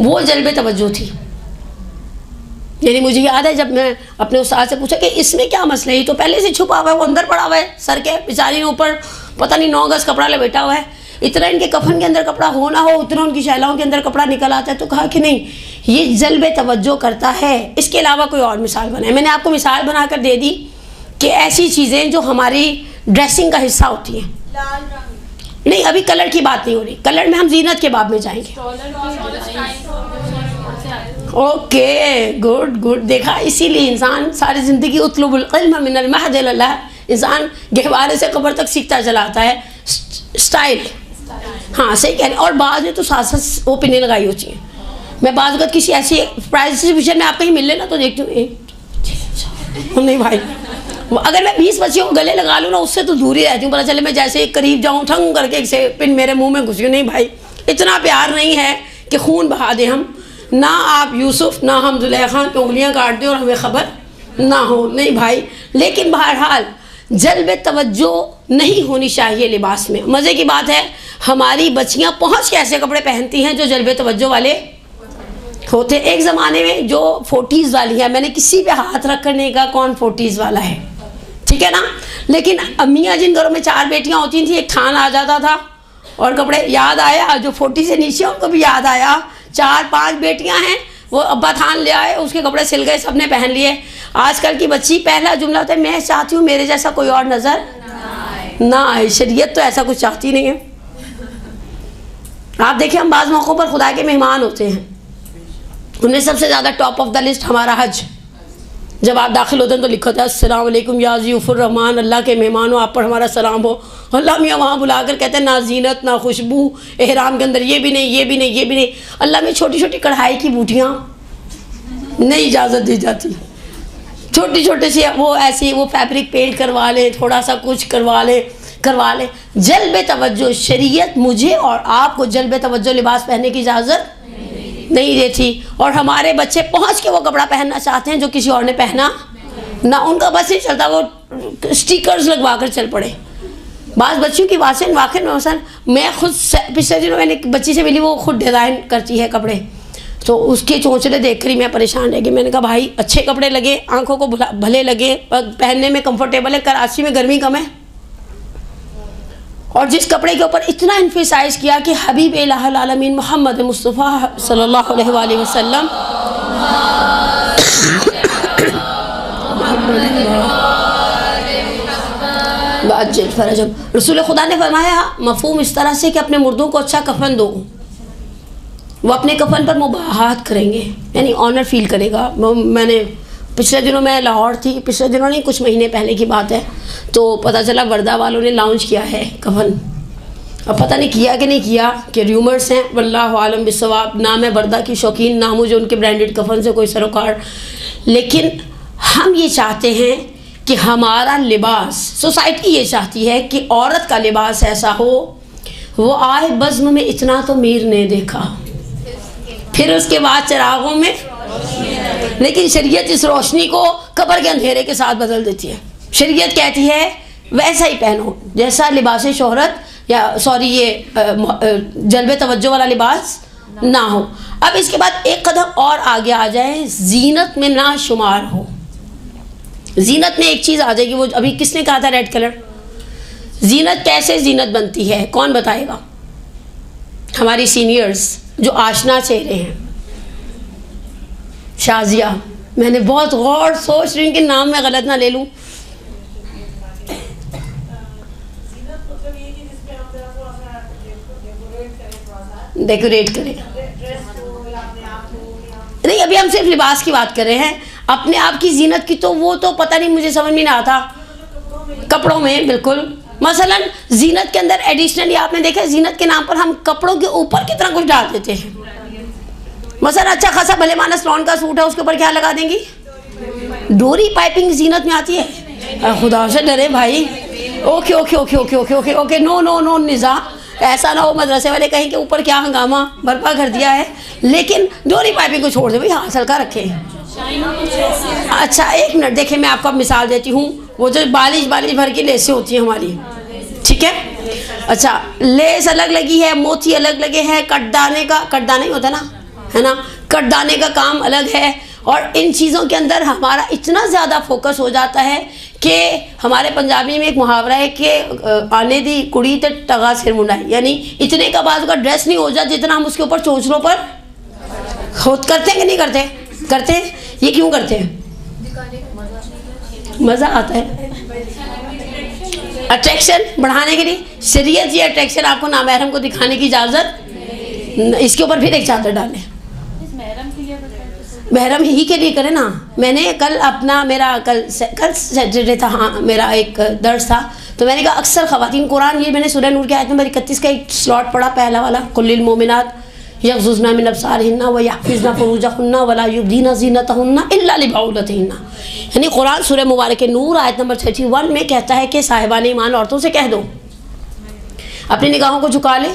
वो जल्ब तवज्जो थी। यानी मुझे याद है जब मैं अपने उस्ताद से पूछा कि इसमें क्या मसला है, तो पहले से छुपा हुआ है, वो अंदर पड़ा हुआ है, सर के बेचारी ने ऊपर पता नहीं 9 गज कपड़ा ले बैठा हुआ है। इतना इनके कफन के अंदर कपड़ा हो ना हो उतना उनकी शैलाओं के अंदर कपड़ा निकल आता है। तो कहा कि नहीं ये जल्ब तवज्जो करता है। इसके अलावा कोई और मिसाल बनाए। मैंने आपको मिसाल बनाकर दे दी कि ऐसी चीज़ें जो हमारी ड्रेसिंग का हिस्सा होती हैं। नहीं अभी कलर की बात नहीं हो रही, कलर में हम जीनत के बाब में जाएंगे। ओके गुड गुड, देखा इसीलिए इंसान सारी ज़िंदगी उतलुबुल इल्म मिनल महद इला, इंसान गहवारे से कब्र तक सीखता चला आता है। स्टाइल, हाँ सही कह रहे हैं। और बाद में तो साथ वो पिने लगाई होती हैं। मैं बाद वक्त किसी ऐसी प्राइज एग्जीबिशन में आप कहीं मिल लेना तो देखती हूँ नहीं भाई, अगर मैं 20 बच्चियों को गले लगा लूँ ना उससे तो दूर ही रहती हूँ। पता चले मैं जैसे करीब जाऊँ ठंग करके से पिन मेरे मुंह में घुसी। नहीं भाई, इतना प्यार नहीं है कि खून बहा दें हम, ना आप यूसुफ ना हम जुलेखा की उंगलियाँ काट दें और हमें ख़बर ना हो। नहीं भाई, लेकिन बहरहाल जल्ब तवज्जो नहीं होनी चाहिए लिबास में। मज़े की बात है हमारी बच्चियाँ पहुँच के ऐसे कपड़े पहनती हैं जो जल्ब तवज्जो वाले होते। एक ज़माने में जो 40s वाली है, मैंने किसी पे हाथ रख कर नहीं कहा कौन 40s वाला है, ठीक है ना, लेकिन अम्मियाँ जिन घरों में 4 बेटियाँ होती थी एक थान आ जाता था और कपड़े याद आया, जो 40 से नीचे उनको भी याद आया 4-5 बेटियां हैं, वो अब्बा थान ले आए, उसके कपड़े सिल गए, सबने पहन लिए। आजकल की बच्ची पहला जुमला होता है मैं चाहती हूँ मेरे जैसा कोई और नज़र ना आए। शरीयत तो ऐसा कुछ चाहती नहीं है। आप देखिए हम बाज़ मौक़ों पर खुदा के मेहमान होते हैं, उनमें सबसे ज़्यादा टॉप ऑफ द लिस्ट हमारा हज। जब आप दाखिल होते हैं तो लिखा था अस्सलाम वालेकुम या ज़ीफ़ुर रहमान, अल्लाह के मेहमान हो, आप पर हमारा सलाम हो। अल्लाह मियाँ वहाँ बुलाकर कहते हैं ना जीनत ना खुशबू, एहराम के अंदर ये भी नहीं ये भी नहीं ये भी नहीं। अल्लाह में छोटी छोटी कढ़ाई की बूटियाँ नहीं इजाज़त दी जाती, छोटी छोटी सी वो ऐसी वो फैब्रिक पेंट करवा लें, थोड़ा सा कुछ करवा लें। जल्ब तवज्जो, शरीयत मुझे और आपको जल्ब तवज्जो लिबास पहनने की इजाज़त नहीं देती। और हमारे बच्चे पहुंच के वो कपड़ा पहनना चाहते हैं जो किसी और ने पहना ना, उनका बस नहीं चलता, वो स्टिकर्स लगवा कर चल पड़े। बाज़ बच्चियों की बात से वाकई में मसलन मैं खुद पिछले दिनों मैंने एक बच्ची से मिली, वो खुद डिज़ाइन करती है कपड़े, तो उसके चोंचले देख कर ही मैं परेशान रह गई। मैंने कहा भाई अच्छे कपड़े लगे, आंखों को भले लगे, पहनने में कंफर्टेबल है, कराची में गर्मी कम है, और जिस कपड़े के ऊपर इतना इन्फिसाइज किया कि हबीब इलाहुल आलमीन मोहम्मद मुस्तफ़ा सल्लल्लाहु अलैहि वसल्लम वाजिल फरजम। रसूल खुदा ने फरमाया मफहूम इस तरह से कि अपने मुर्दों को अच्छा कफन दो, वो अपने कफन पर मुबाहात करेंगे, यानी ऑनर फील करेगा। मैंने पिछले दिनों मैं लाहौर थी, पिछले दिनों नहीं कुछ महीने पहले की बात है, तो पता चला वर्दा वालों ने लॉन्च किया है कफन। अब पता नहीं किया कि नहीं किया, कि र्यूमर्स हैं, वल्लाहु आलम बिस्सवाब। ना मैं वर्दा की शौकीन, ना मुझे उनके ब्रांडेड कफन से कोई सरोकार, लेकिन हम ये चाहते हैं कि हमारा लिबास, सोसाइटी ये चाहती है कि औरत का लिबास ऐसा हो, वो आए बज़्म में इतना तो मीर ने देखा, फिर उसके बाद चिरागों में, लेकिन शरीयत इस रोशनी को कब्र के अंधेरे के साथ बदल देती है। शरीयत कहती है वैसा ही पहनो जैसा लिबास शोहरत या सॉरी ये जल्बे तवज्जो वाला लिबास ना हो। अब इसके बाद एक कदम और आगे आ जाए, जीनत में ना शुमार हो। जीनत में एक चीज़ आ जाएगी, वो अभी किसने कहा था रेड कलर, जीनत कैसे जीनत बनती है कौन बताएगा? हमारी सीनियर्स जो आशना चेहरे हैं। शाजिया, मैंने बहुत गौर सोच रही हूँ कि नाम मैं गलत ना ले लूँ। डेकोरेट करें नहीं, अभी हम सिर्फ लिबास की बात कर रहे हैं, अपने आप की जीनत की तो वो तो पता नहीं, मुझे समझ में नहीं आता। कपड़ों में बिल्कुल, मसलन जीनत के अंदर एडिशनली आपने देखा जीनत के नाम पर हम कपड़ों के ऊपर कितना कुछ डाल देते हैं। मसलन अच्छा खासा भले मानस लॉन का सूट है, उसके ऊपर क्या लगा देंगी? डोरी पाइपिंग जीनत में आती है। खुदा से डरे भाई। Okay okay okay okay okay okay okay, no no no निज़ा, ऐसा ना हो मदरसे वाले कहीं के ऊपर क्या हंगामा बर्पा कर दिया है। लेकिन डोरी पाइपिंग को छोड़ दे भाई, हाथ हल्का रखें। अच्छा एक मिनट देखिए, मैं आपको मिसाल देती हूँ। वो जो बालिश भर की लेसें होती हैं हमारी, ठीक है, अच्छा लेस अलग लगी है, मोती अलग लगे हैं, कटदाना ही होता ना, है ना, कटदाने का काम अलग है। और इन चीज़ों के अंदर हमारा इतना ज़्यादा फोकस हो जाता है कि हमारे पंजाबी में एक मुहावरा है कि आने दी कुड़ी ते टगा सिर मुंडाई, यानी इतने का बाद का ड्रेस नहीं हो जाता जितना हम उसके ऊपर चोंचलों पर खुद करते हैं कि नहीं करते? करते हैं। ये क्यों करते हैं? मज़ा आता है, अट्रैक्शन बढ़ाने के लिए। शरीयत ये अट्रैक्शन आपको नामहरम को दिखाने की इजाज़त, इसके ऊपर फिर एक चादर डालें। महरम ही के लिए करें ना। मैंने कल अपना कल सैटरडे था, हाँ मेरा एक दर्स था, तो मैंने कहा अक्सर ख़वातीन कुरान, ये मैंने सूरह नूर की आयत नंबर 31 का एक स्लॉट पढ़ा, पहला वाला, कुल्लिल मोमिनात यग़ज़ुज़ना मिन अब्सारिहिन्ना व यहफ़िज़ना फ़ुरूजहुन्ना वला युब्दीना ज़ीनतहुन्ना इल्ला लिबउलतिहिन्ना। यानी कुरान सूरह मुबारक नूर आयत नंबर 31 में कहता है कि साहिबान ईमान औरतों से कह दो अपनी निगाहों को झुका लें,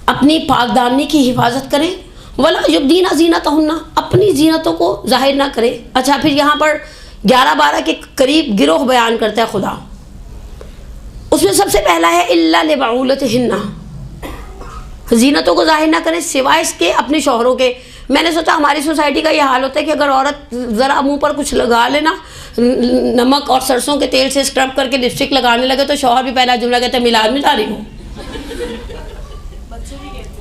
अपनी पाकदामनी की हिफाजत करें, वला युब्दीना ज़ीनतहुन्ना, अपनी जीनतों को जाहिर ना करें। अच्छा फिर यहाँ पर 11-12 के करीब गिरोह बयान करता है खुदा, उसमें सबसे पहला है इल्ला लिबउलतिहिन्ना, जीनतों को जाहिर ना करें सिवाय इसके अपने शौहरों के। मैंने सोचा हमारी सोसाइटी का ये हाल होता है कि अगर औरत ज़रा मुंह पर कुछ लगा लेना, नमक और सरसों के तेल से स्क्रब करके लिपस्टिक लगाने लगे, तो शौहर भी पहला जुमला कहते हैं मिलाद में जा रही हूँ।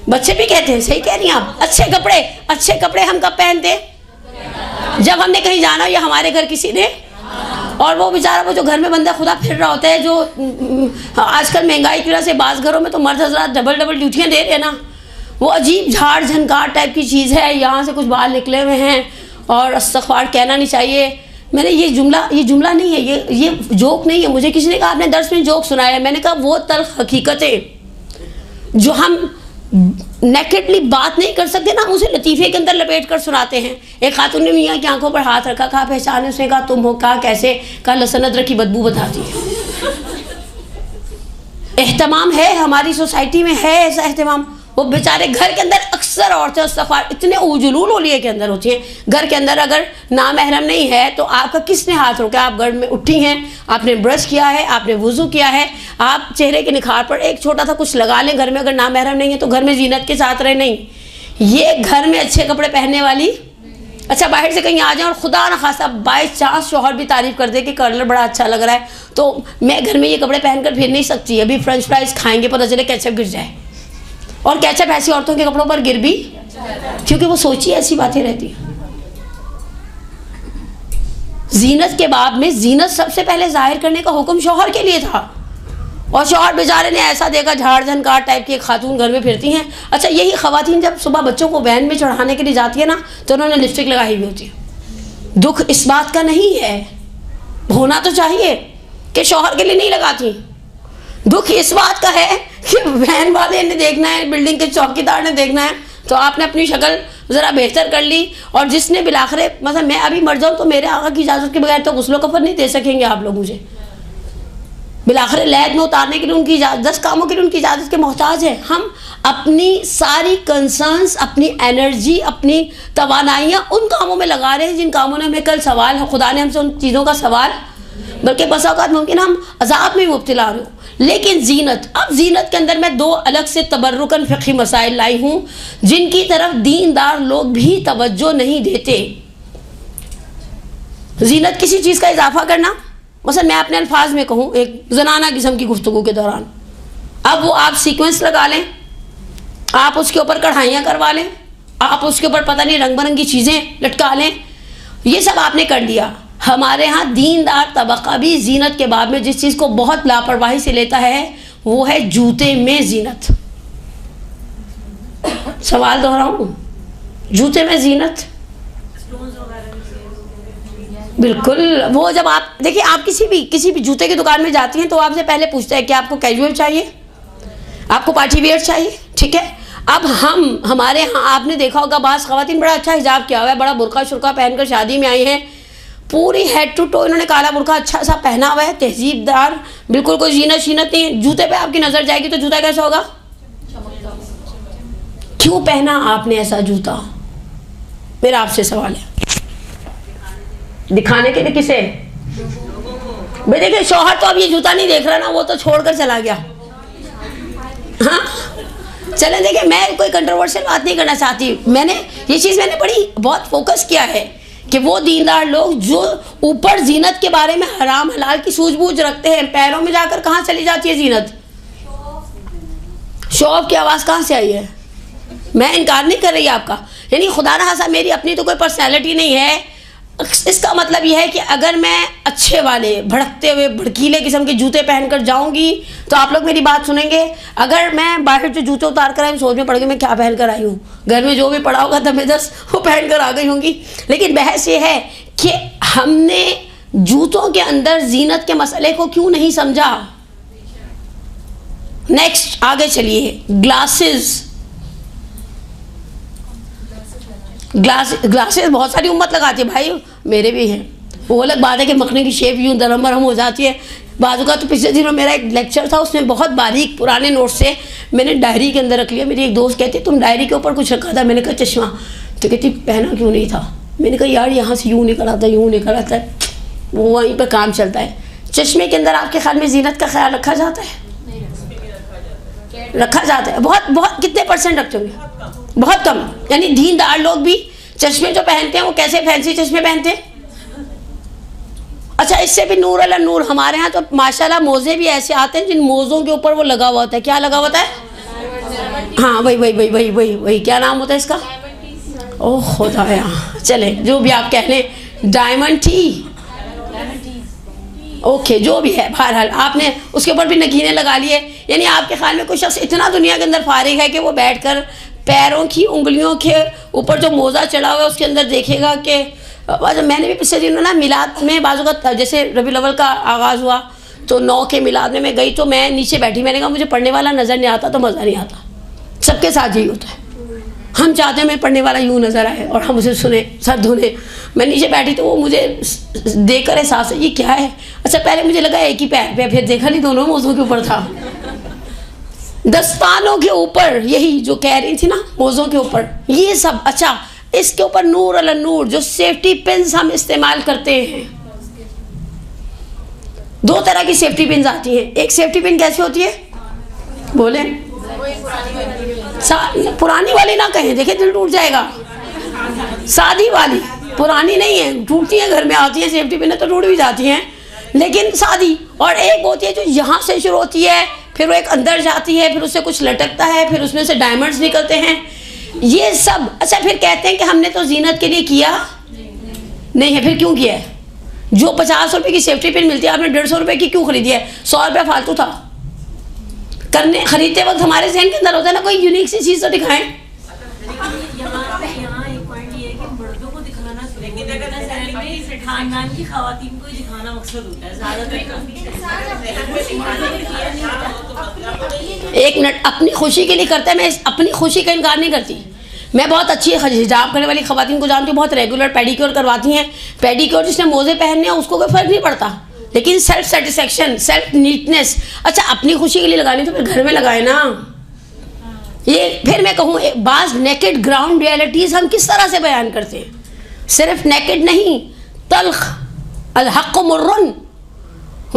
बच्चे भी कहते हैं, सही कह रही हैं आप। अच्छे कपड़े हम कब पहनते? जब हमने कहीं जाना या हमारे घर किसी ने, और वो बेचारा वो जो घर में बंदा खुदा फिर रहा होता है, जो आजकल महंगाई की वजह से बाज़ घरों में तो मर्द हज़रात डबल ड्यूटियाँ दे रहे हैं ना, वो अजीब झाड़ झनकार टाइप की चीज़ है, यहाँ से कुछ बाल निकले हुए हैं और इस्तग़फ़ार कहना नहीं चाहिए। मैंने ये जुमला नहीं है, ये जोक नहीं है। मुझे किसी ने कहा आपने दर्स में जोक सुनाया है, मैंने कहा वो तल्ख़ हकीकतें जो हम नेकेडली बात नहीं कर सकते ना, उसे लतीफ़े के अंदर लपेट कर सुनाते हैं। एक खातून ने मियाँ की आंखों पर हाथ रखा, कहा पहचाने? उसने कहा तुम हो। कहा कैसे? कहा लहसुन अदरक की बदबू बताती है। एहतमाम है हमारी सोसाइटी में, है ऐसा एहतमाम। वो बेचारे घर के अंदर अक्सर औरतें इस्तग़फ़ार इतने उजुलूल ओलिए के अंदर होती हैं, घर के अंदर अगर नामहरम नहीं है तो आपका किसने हाथ रोका? आप घर में उठी हैं, आपने ब्रश किया है, आपने वुज़ू किया है, आप चेहरे के निखार पर एक छोटा सा कुछ लगा लें घर में, अगर नामहरम नहीं है तो घर में जीनत के साथ रहे। नहीं, ये घर में अच्छे कपड़े पहनने वाली, अच्छा बाहर से कहीं आ जाए और खुदा न खासा बाई चांस शौहर भी तारीफ़ कर दे कि कलर बड़ा अच्छा लग रहा है, तो मैं घर में ये कपड़े पहनकर फिर नहीं सकती। अभी फ्रेंच फ्राइज़ खाएंगे, पता चले केचप गिर जाए, और केचप ऐसी औरतों के कपड़ों पर गिर भी, क्योंकि वो सोची ऐसी बातें रहती हैं। जीनत के बाब में जीनत सबसे पहले जाहिर करने का हुक्म शौहर के लिए था। और शौहर बेचारे ने ऐसा देखा, झाड़ झनकार टाइप की एक खातून घर में फिरती हैं। अच्छा, यही ख़वातीन जब सुबह बच्चों को वैन में चढ़ाने के लिए जाती है ना, तो उन्होंने लिपस्टिक लगाई हुई होती है। दुख इस बात का नहीं है, होना तो चाहिए कि शौहर के लिए नहीं लगाती। दुख इस बात का है कि वैन वाले ने देखना है, बिल्डिंग के चौकीदार ने देखना है, तो आपने अपनी शक्ल ज़रा बेहतर कर ली। और जिसने बिलाखरे, मतलब मैं अभी मर जाऊँ तो मेरे आका की इजाज़त के बगैर तो गुस्लो कफन नहीं दे सकेंगे आप लोग मुझे। बिलाखरे लैद में उतारने के लिए उनकी इजाज़त, 10 कामों के लिए उनकी इजाज़त के मोहताज हैं। हम अपनी सारी कंसर्न्स, अपनी एनर्जी, अपनी तवानाइयाँ उन कामों में लगा रहे हैं जिन कामों में हमें कल सवाल है, खुदा ने हमसे उन चीज़ों का सवाल, बल्कि बस औक़ात मुमकिन हम अज़ाब में मुब्तला हो। लेकिन जीनत, अब जीनत के अंदर मैं 2 अलग से तबर्रुकन फ़िक़ही मसाइल लाई हूँ जिनकी तरफ दीनदार लोग भी तवज्जो नहीं देते। जीनत किसी चीज़ का इजाफा करना, मसलन मैं अपने अल्फाज में कहूँ एक ज़नाना किस्म की गुफ्तगू के दौरान, अब वो आप सीक्वेंस लगा लें, आप उसके ऊपर कढ़ाइयाँ करवा लें, आप उसके ऊपर पता नहीं रंग बिरंगी चीज़ें लटका लें, ये सब आपने कर लिया। हमारे यहाँ दीनदार तबका भी जीनत के बाब में जिस चीज़ को बहुत लापरवाही से लेता है वो है जूते में जीनत। सवाल दोहराऊं, जूते में जीनत, बिल्कुल। वो जब आप देखिए, आप किसी भी जूते की दुकान में जाती हैं तो आपसे पहले पूछते हैं कि आपको कैजुअल चाहिए, आपको पार्टी वेयर चाहिए, ठीक है। अब हमारे यहाँ आपने देखा होगा बाज़ ख़वातीन बड़ा अच्छा हिजाब किया हुआ है, बड़ा बुरका शुरका पहनकर शादी में आई हैं, पूरी हेड टू टो इन्होंने काला बुरका अच्छा सा पहना हुआ है, तहजीबदार, बिल्कुल कोई जीनत शीनत नहीं है। जूते पे आपकी नज़र जाएगी तो जूता कैसा होगा? क्यों पहना आपने ऐसा जूता? मेरा आपसे सवाल है। दिखाने के लिए किसे? भाई देखिए, शौहर तो अब ये जूता नहीं देख रहा ना, वो तो छोड़कर चला गया। हाँ चलें, देखिए मैं कोई कंट्रोवर्शियल बात नहीं करना चाहती, ये चीज़ मैंने बड़ी बहुत फोकस किया है कि वो दीनदार लोग जो ऊपर जीनत के बारे में हराम हलाल की सूझबूझ रखते हैं, पैरों में जाकर कहाँ चली जाती है जीनत? शौक़ की आवाज़ कहाँ से आई है? मैं इनकार नहीं कर रही आपका, यानी खुदा ना खासा मेरी अपनी तो कोई पर्सनैलिटी नहीं है। इसका मतलब यह है कि अगर मैं अच्छे वाले भड़कते हुए भड़कीले किस्म के जूते पहनकर जाऊंगी तो आप लोग मेरी बात सुनेंगे। अगर मैं बाहर जो जूते उतार कर आई, सोच में पड़ गई मैं क्या पहन कर आई हूँ, घर में जो भी पड़ा होगा तब मैं 10 वो पहन कर आ गई होंगी। लेकिन बहस ये है कि हमने जूतों के अंदर जीनत के मसले को क्यों नहीं समझा। नेक्स्ट आगे चलिए, ग्लासेस बहुत सारी उम्मत लगाती है भाई, मेरे भी हैं। वो अलग बात है कि मखने की शेप यूँ दरम बरम हो जाती है। बाजू का तो पिछले दिनों मेरा एक लेक्चर था, उसमें बहुत बारीक पुराने नोट से मैंने डायरी के अंदर रख लिया। मेरी एक दोस्त कहती तुम डायरी के ऊपर कुछ रखा था, मैंने कहा चश्मा, तो कहती पहना क्यों नहीं था। मैंने कहा यार यहाँ से यूँ निकल आता है, यूँ निकल आता है, वो वहीं पर काम चलता है। चश्मे के अंदर आपके ख्याल में जीनत का ख्याल रखा जाता है? रखा जाता है, बहुत बहुत कितने % रखते होंगे? बहुत कम। यानी दीनदार लोग भी चश्मे जो पहनते हैं वो कैसे फैंसी चश्मे पहनते हैं। अच्छा, इससे भी नूर अला नूर, हमारे यहाँ तो माशाल्लाह मोज़े भी ऐसे आते हैं जिन मोज़ों के ऊपर वो लगा हुआ होता है। क्या लगा होता है? हाँ वही क्या नाम होता है इसका? ओह खुदाया, चले जो भी आप कह लें, डायमंड टी, ओके जो भी है, बहरहाल आपने उसके ऊपर भी नगीने लगा लिए। यानी आपके ख्याल में कोई शख्स इतना दुनिया के अंदर फारिग है कि वो बैठकर पैरों की उंगलियों के ऊपर जो मोज़ा चढ़ा हुआ है उसके अंदर देखेगा कि मैंने भी पिछले दिनों ना मिलाद में बाजू का, जैसे रबी अव्वल का आगाज़ हुआ तो 9 के मिलाद में मैं गई तो मैं नीचे बैठी, मैंने कहा मुझे पढ़ने वाला नज़र नहीं आता तो मज़ा नहीं आता। सबके साथ यही होता है, हम चाहते हैं मैं पढ़ने वाला यूँ नज़र आए और हम उसे सुने, सर धुने। मैं नीचे बैठी तो वो मुझे देख कर एहसास है ये क्या है। अच्छा पहले मुझे लगा एक ही पैर पे, फिर देखा नहीं दोनों मोज़ों के ऊपर था, दस्तानों के ऊपर, यही जो कह रही थी ना मोज़ों के ऊपर, ये सब। अच्छा इसके ऊपर नूर अला नूर जो सेफ्टी पिन्स हम इस्तेमाल करते हैं, 2 तरह की सेफ्टी पिन्स आती हैं। एक सेफ्टी पिन कैसी होती है? बोले पुरानी वाली ना कहें, देखिए दिल टूट जाएगा। सादी वाली, पुरानी नहीं है, टूटती हैं, घर में आती हैं सेफ्टी पिन तो टूट भी जाती हैं, लेकिन सादी। और एक होती है जो यहाँ से शुरू होती है, फिर वो एक अंदर जाती है, फिर उससे कुछ लटकता है, फिर उसमें से डायमंड्स निकलते हैं, ये सब। अच्छा फिर कहते हैं कि हमने तो जीनत के लिए किया नहीं है, फिर क्यों किया है? जो 50 रुपये की सेफ्टी पिन मिलती है आपने 150 रुपये की क्यों खरीदी है? 100 रुपये फालतू था। करने खरीदते वक्त हमारे जहन के अंदर होता है ना, कोई यूनिक सी चीज़ तो दिखाएं। यहाँ एक पॉइंट ये है कि मर्दों को दिखाना, खानदान की खवातीन को दिखाना मकसद होता है ज़्यादातर। एक मिनट, अपनी खुशी के लिए करता है, मैं अपनी खुशी का इनकार नहीं करती। मैं बहुत अच्छी हिजाब करने वाली खवातीन को जानती हूँ, बहुत रेगुलर पेडिक्योर करवाती हैं। पेडिक्योर जिसने मोजे पहनने हैं उसको कोई फ़र्क नहीं पड़ता, लेकिन सेल्फ सेटिस्फेक्शन, सेल्फ नीटनेस, अच्छा अपनी खुशी के लिए लगानी तो फिर घर में लगाए ना। ये फिर मैं कहूँ, बाज़ नेकेड ग्राउंड रियलिटीज़ हम किस तरह से बयान करते हैं, सिर्फ नेकेड नहीं, तल्ख अल हक़्क़ु मुर्रुन,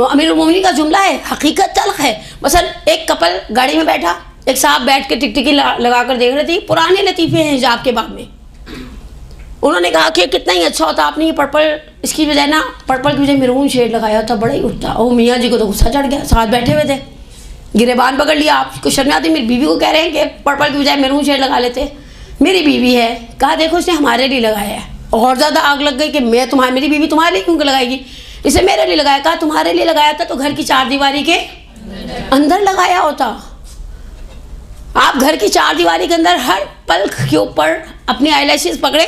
अमीरुल मोमिनीन का जुमला है, हकीकत तल्ख है। मसलन एक कपल गाड़ी में बैठा, एक साहब बैठ के टिकटिकी लगा कर देख रहे थे, पुराने लतीफ़े हैं हिजाब के बाब में। उन्होंने कहा कि कितना ही अच्छा होता आपने ये पर्पल, इसकी बजाय ना पर्पल की बजाय मेरून शेड लगाया होता, बड़ा ही उठता। ओ मियाँ जी को तो गुस्सा चढ़ गया, साथ बैठे हुए थे, गिरेबान पकड़ लिया। आपको शर्म आती, मेरी बीवी को कह रहे हैं कि पर्पल की बजाय मेरून शेड लगा लेते। मेरी बीवी है, कहा देखो इसने हमारे लिए लगाया है। और ज़्यादा आग लग गई कि मैं तुम्हारी, मेरी बीवी तुम्हारे लिए क्यों लगाएगी, इसे मेरे लिए लगाया। कहा तुम्हारे लिए लगाया था तो घर की चारदीवारी के अंदर लगाया होता। आप घर की चारदीवारी के अंदर हर पलक के ऊपर अपनी आईलैशेस पकड़े,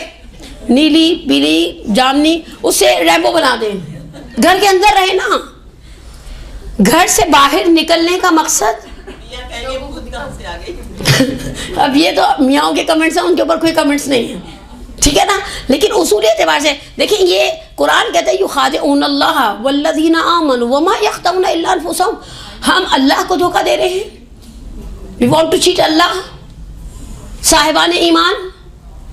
नीली पीली जामनी, उससे रैम्बो बना दें, घर के अंदर रहे ना। घर से बाहर निकलने का मकसद अब ये तो मियाँओं के कमेंट्स हैं, उनके ऊपर कोई कमेंट्स नहीं है, ठीक है ना। लेकिन उसूली एतबार से देखिए, ये कुरान कहता है युखादिऊनल्लाह वल्लज़ीना आमनू वमा यख्तऊना इल्ला अनफुसहुम, हम अल्लाह को धोखा दे रहे हैं। वी वांट टू चीट अल्लाह, साहिबान ईमान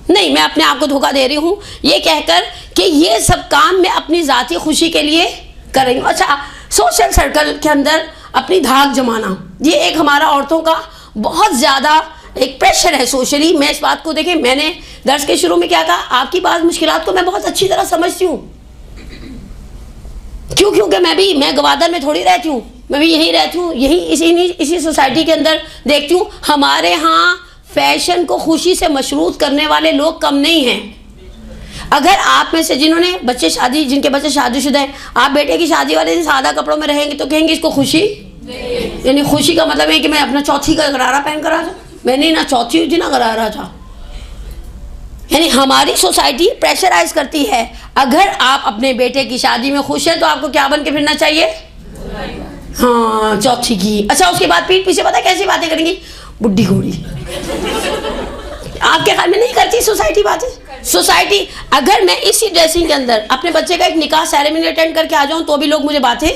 नहीं, मैं अपने आप को धोखा दे रही हूँ ये कहकर कि ये सब काम मैं अपनी ज़ाती खुशी के लिए कर रही हूँ। अच्छा, सोशल सर्कल के अंदर अपनी धाक जमाना, ये एक हमारा औरतों का बहुत ज़्यादा एक प्रेशर है सोशली। मैं इस बात को देखें, मैंने दर्स के शुरू में क्या कहा, आपकी बात मुश्किलात को मैं बहुत अच्छी तरह समझती हूँ। क्यों? क्योंकि मैं गवादर में थोड़ी रहती हूँ, मैं भी यहीं रहती हूँ, यही इसी सोसाइटी के अंदर देखती हूँ। हमारे यहाँ फैशन को खुशी से मशरूत करने वाले लोग कम नहीं हैं। अगर आप में से जिन्होंने जिनके बच्चे शादीशुदा हैं, आप बेटे की शादी वाले दिन सादा कपड़ों में रहेंगे तो कहेंगे इसको खुशी, यानी खुशी का मतलब है कि मैं अपना चौथी का गरारा पहन कर आ था, मैंने ना चौथी हुई थी ना गरारा था। यानी हमारी सोसाइटी प्रेशराइज करती है। अगर आप अपने बेटे की शादी में खुश हैं तो आपको क्या बन के फिरना चाहिए? हाँ, चौथी की। अच्छा, उसके बाद पीठ पीछे पता कैसी बातें करेंगी, बुढ़ी घोड़ी। आपके ख्याल में नहीं करती सोसाइटी बातें? सोसाइटी, अगर मैं इसी ड्रेसिंग के अंदर अपने बच्चे का एक निकाह सेरेमनी अटेंड करके आ जाऊं तो भी लोग मुझे बातें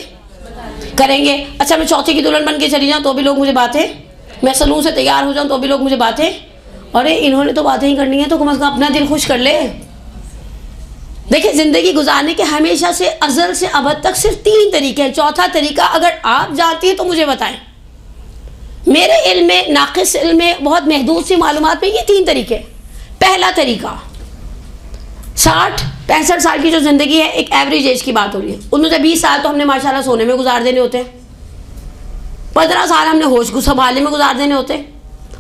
करेंगे। अच्छा, मैं चौथी की दुल्हन बन के चली जाऊं तो भी लोग मुझे बातें, मैं सलून से तैयार हो जाऊं तो भी लोग मुझे बातें, अरे इन्होंने तो बातें ही करनी है तो कम से कम अपना दिल खुश कर ले। देखिए, ज़िंदगी गुजारने के हमेशा से अज़ल से अबद तक सिर्फ 3 तरीके हैं। चौथा तरीका अगर आप जानती हैं तो मुझे बताएं। मेरे इल्म में, नाक़िस इल्म में, बहुत महदूद सी मालूमात में ये 3 तरीके। पहला तरीका, 60-65 साल की जो ज़िंदगी है, एक एवरेज एज की बात हो रही है, उनमें से 20 साल तो हमने माशाल्लाह सोने में गुजार देने होते हैं, 15 साल हमने होश को संभालने में गुजार देने होते हैं।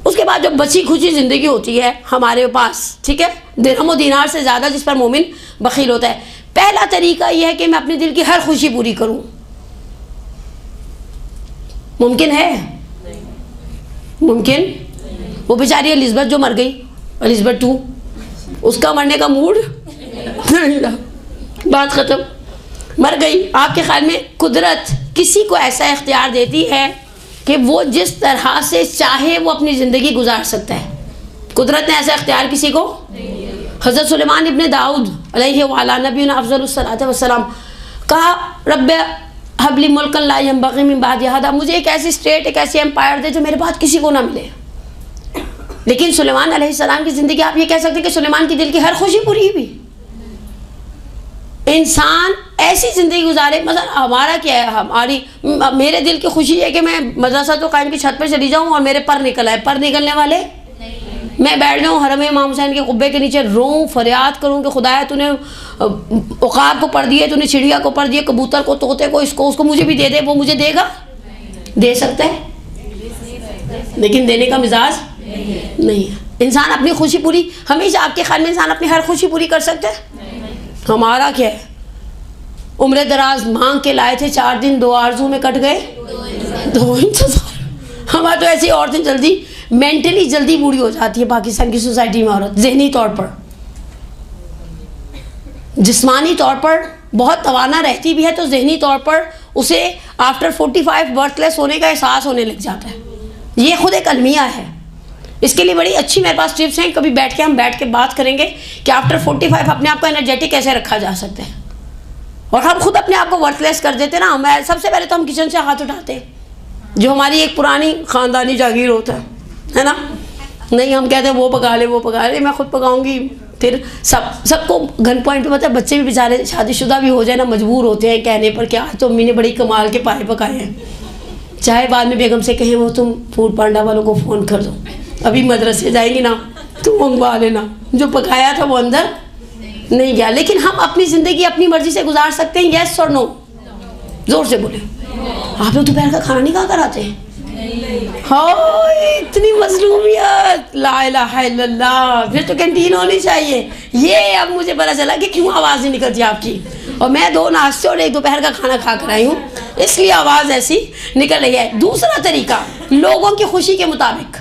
उसके बाद जो बची खुची ज़िंदगी होती है हमारे पास, ठीक है, दिरहम और दीनार से ज़्यादा जिस पर मोमिन बखील होता है। पहला तरीका यह है कि मैं अपने दिल की हर खुशी पूरी करूं। मुमकिन है? मुमकिन? वो बेचारी एलिज़ाबेथ जो मर गई, एलिज़ाबेथ 2, उसका मरने का मूड नहीं रहा, बात ख़त्म, मर गई। आपके ख्याल में कुदरत किसी को ऐसा इख्तियार देती है कि वो जिस तरह से चाहे वो अपनी ज़िंदगी गुजार सकता है? कुदरत ने ऐसा इख्तियार किसी को? हज़रत सुलेमान इब्न दाऊद अलैहि व अला नबीना अफ़ज़लुस सलातो वस्सलाम कहा, रब्ब हबली मुल्कन ला यंबग़ी मिन बअदी हादा, मुझे एक ऐसी स्टेट, एक ऐसी एम्पायर दे जो मेरे बाद किसी को ना मिले। लेकिन सुलेमान अलैहिस्सलाम की ज़िंदगी, आप ये कह सकते हैं कि सुलेमान की दिल की हर खुशी पूरी हुई। इंसान ऐसी ज़िंदगी गुजारे, मतलब हमारा क्या है, मेरे दिल की खुशी है कि मैं मदरसा तो कायम की छत पर चली जाऊँ और मेरे पर निकल आए, पर निकलने वाले मैं बैठ जाऊँ हरम इमाम हुसैन के कुब्बे के नीचे, रोऊँ, फरियाद करूँ कि खुदाया तूने उकाब को पढ़ दिए, तूने चिड़िया को पढ़ दिए, कबूतर को, तोते को, इसको उसको मुझे भी दे दे। वो मुझे देगा? दे सकता है, लेकिन देने का मिजाज नहीं है। इंसान अपनी खुशी पूरी, हमेशा आपके ख्याल में इंसान अपनी हर खुशी पूरी कर सकता है? हमारा क्या है, उम्र दराज मांग के लाए थे, 4 दिन 2 आरज़ू में कट गए 2 इंतज़ार। हमारे तो ऐसी औरतें जल्दी मेंटली जल्दी बूढ़ी हो जाती है पाकिस्तान की सोसाइटी में औरत, ज़हनी तौर पर, जिस्मानी तौर पर बहुत तवाना रहती भी है तो ज़हनी तौर पर उसे आफ्टर 45 बर्थलेस होने का एहसास होने लग जाता है। ये खुद एक अलमिया है। इसके लिए बड़ी अच्छी मेरे पास टिप्स हैं, कभी हम बैठ के बात करेंगे कि आफ्टर 45 अपने आप को एनर्जेटिक कैसे रखा जा सकता है। और हम खुद अपने आप को वर्थलेस कर देते ना, मैं सबसे पहले तो हम किचन से हाथ उठाते हैं, जो हमारी एक पुरानी ख़ानदानी जागीर होता है ना। नहीं, हम कहते हैं वो पका ले, मैं खुद पकाऊंगी। फिर सबको घन पॉइंट पे पता है, बच्चे भी बेचारे शादीशुदा भी हो जाए ना, मजबूर होते हैं कहने पर कि आज तो अम्मी ने बड़ी कमाल के पाए पकाए हैं। चाहे बाद में बेगम से कहें वो तुम फूड पांडा वालों को फ़ोन कर दो, अभी मदरसे जाएंगी ना तुम मंगवा लेना, जो पकाया था वो अंदर नहीं गया। लेकिन हम अपनी ज़िंदगी अपनी मर्जी से गुजार सकते हैं, यस और नो? ज़ोर से बोले। आप लोग दोपहर का खाना नहीं खा कर आते हैं? हाँ, इतनी मजलूमियत, ला इलाहा इल्लल्लाह। फिर तो कैंटीन होनी चाहिए। ये अब मुझे पता चला कि क्यों आवाज़ नहीं निकलती आपकी। और मैं 2 नाश्ते और 1 दोपहर का खाना खा कर आई हूँ, इसलिए आवाज़ ऐसी निकल रही है। दूसरा तरीका, लोगों की खुशी के मुताबिक।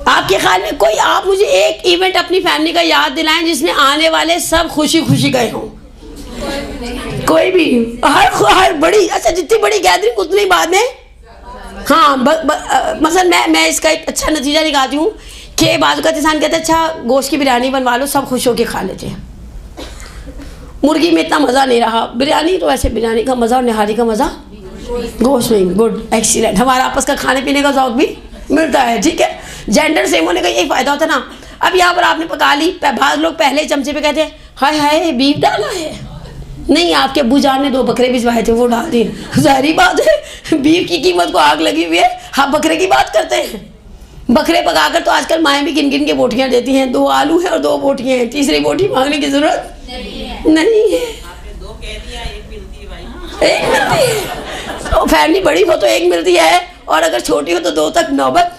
आपके ख्याल में कोई, आप मुझे एक इवेंट अपनी फैमिली का याद दिलाएं जिसमें आने वाले सब खुशी खुशी गए हों। कोई भी, हर बड़ी, अच्छा जितनी बड़ी गैदरिंग उतनी बाद में, हाँ मसलन मैं इसका एक अच्छा नतीजा निकालती हूँ कि बाज़ का इंसान कहते हैं अच्छा गोश्त की बिरयानी बनवा लो, सब खुश होकर खा लेते हैं। मुर्गी में इतना मज़ा नहीं रहा, बिरयानी तो वैसे बिरयानी का मज़ा और निहारी का मज़ा गोश्त में। Good, excellent. हमारा आपस का खाने पीने का शौक भी मिलता है, ठीक है। जेंडर सेम होने का यही फ़ायदा होता है ना। अब यहाँ पर आपने पका ली, बाद लोग पहले चमचे पे कहते हैं हाय हाय बीफ डाला है। नहीं, आपके अब्बू जान ने 2 बकरे भिजवाए थे, वो डाल दिए। ज़ाहिरी बात है, बीफ की कीमत को आग लगी हुई है, हम बकरे की बात करते हैं। बकरे पकाकर तो आजकल माएँ भी गिन गिन के बोटियाँ देती हैं, 2 आलू हैं और 2 बोटियाँ हैं, तीसरी बोटी मांगने की ज़रूरत नहीं है। एक मिलती है, तो फैमिली बड़ी हो तो 1 मिलती है, और अगर छोटी हो तो 2 तक नौबत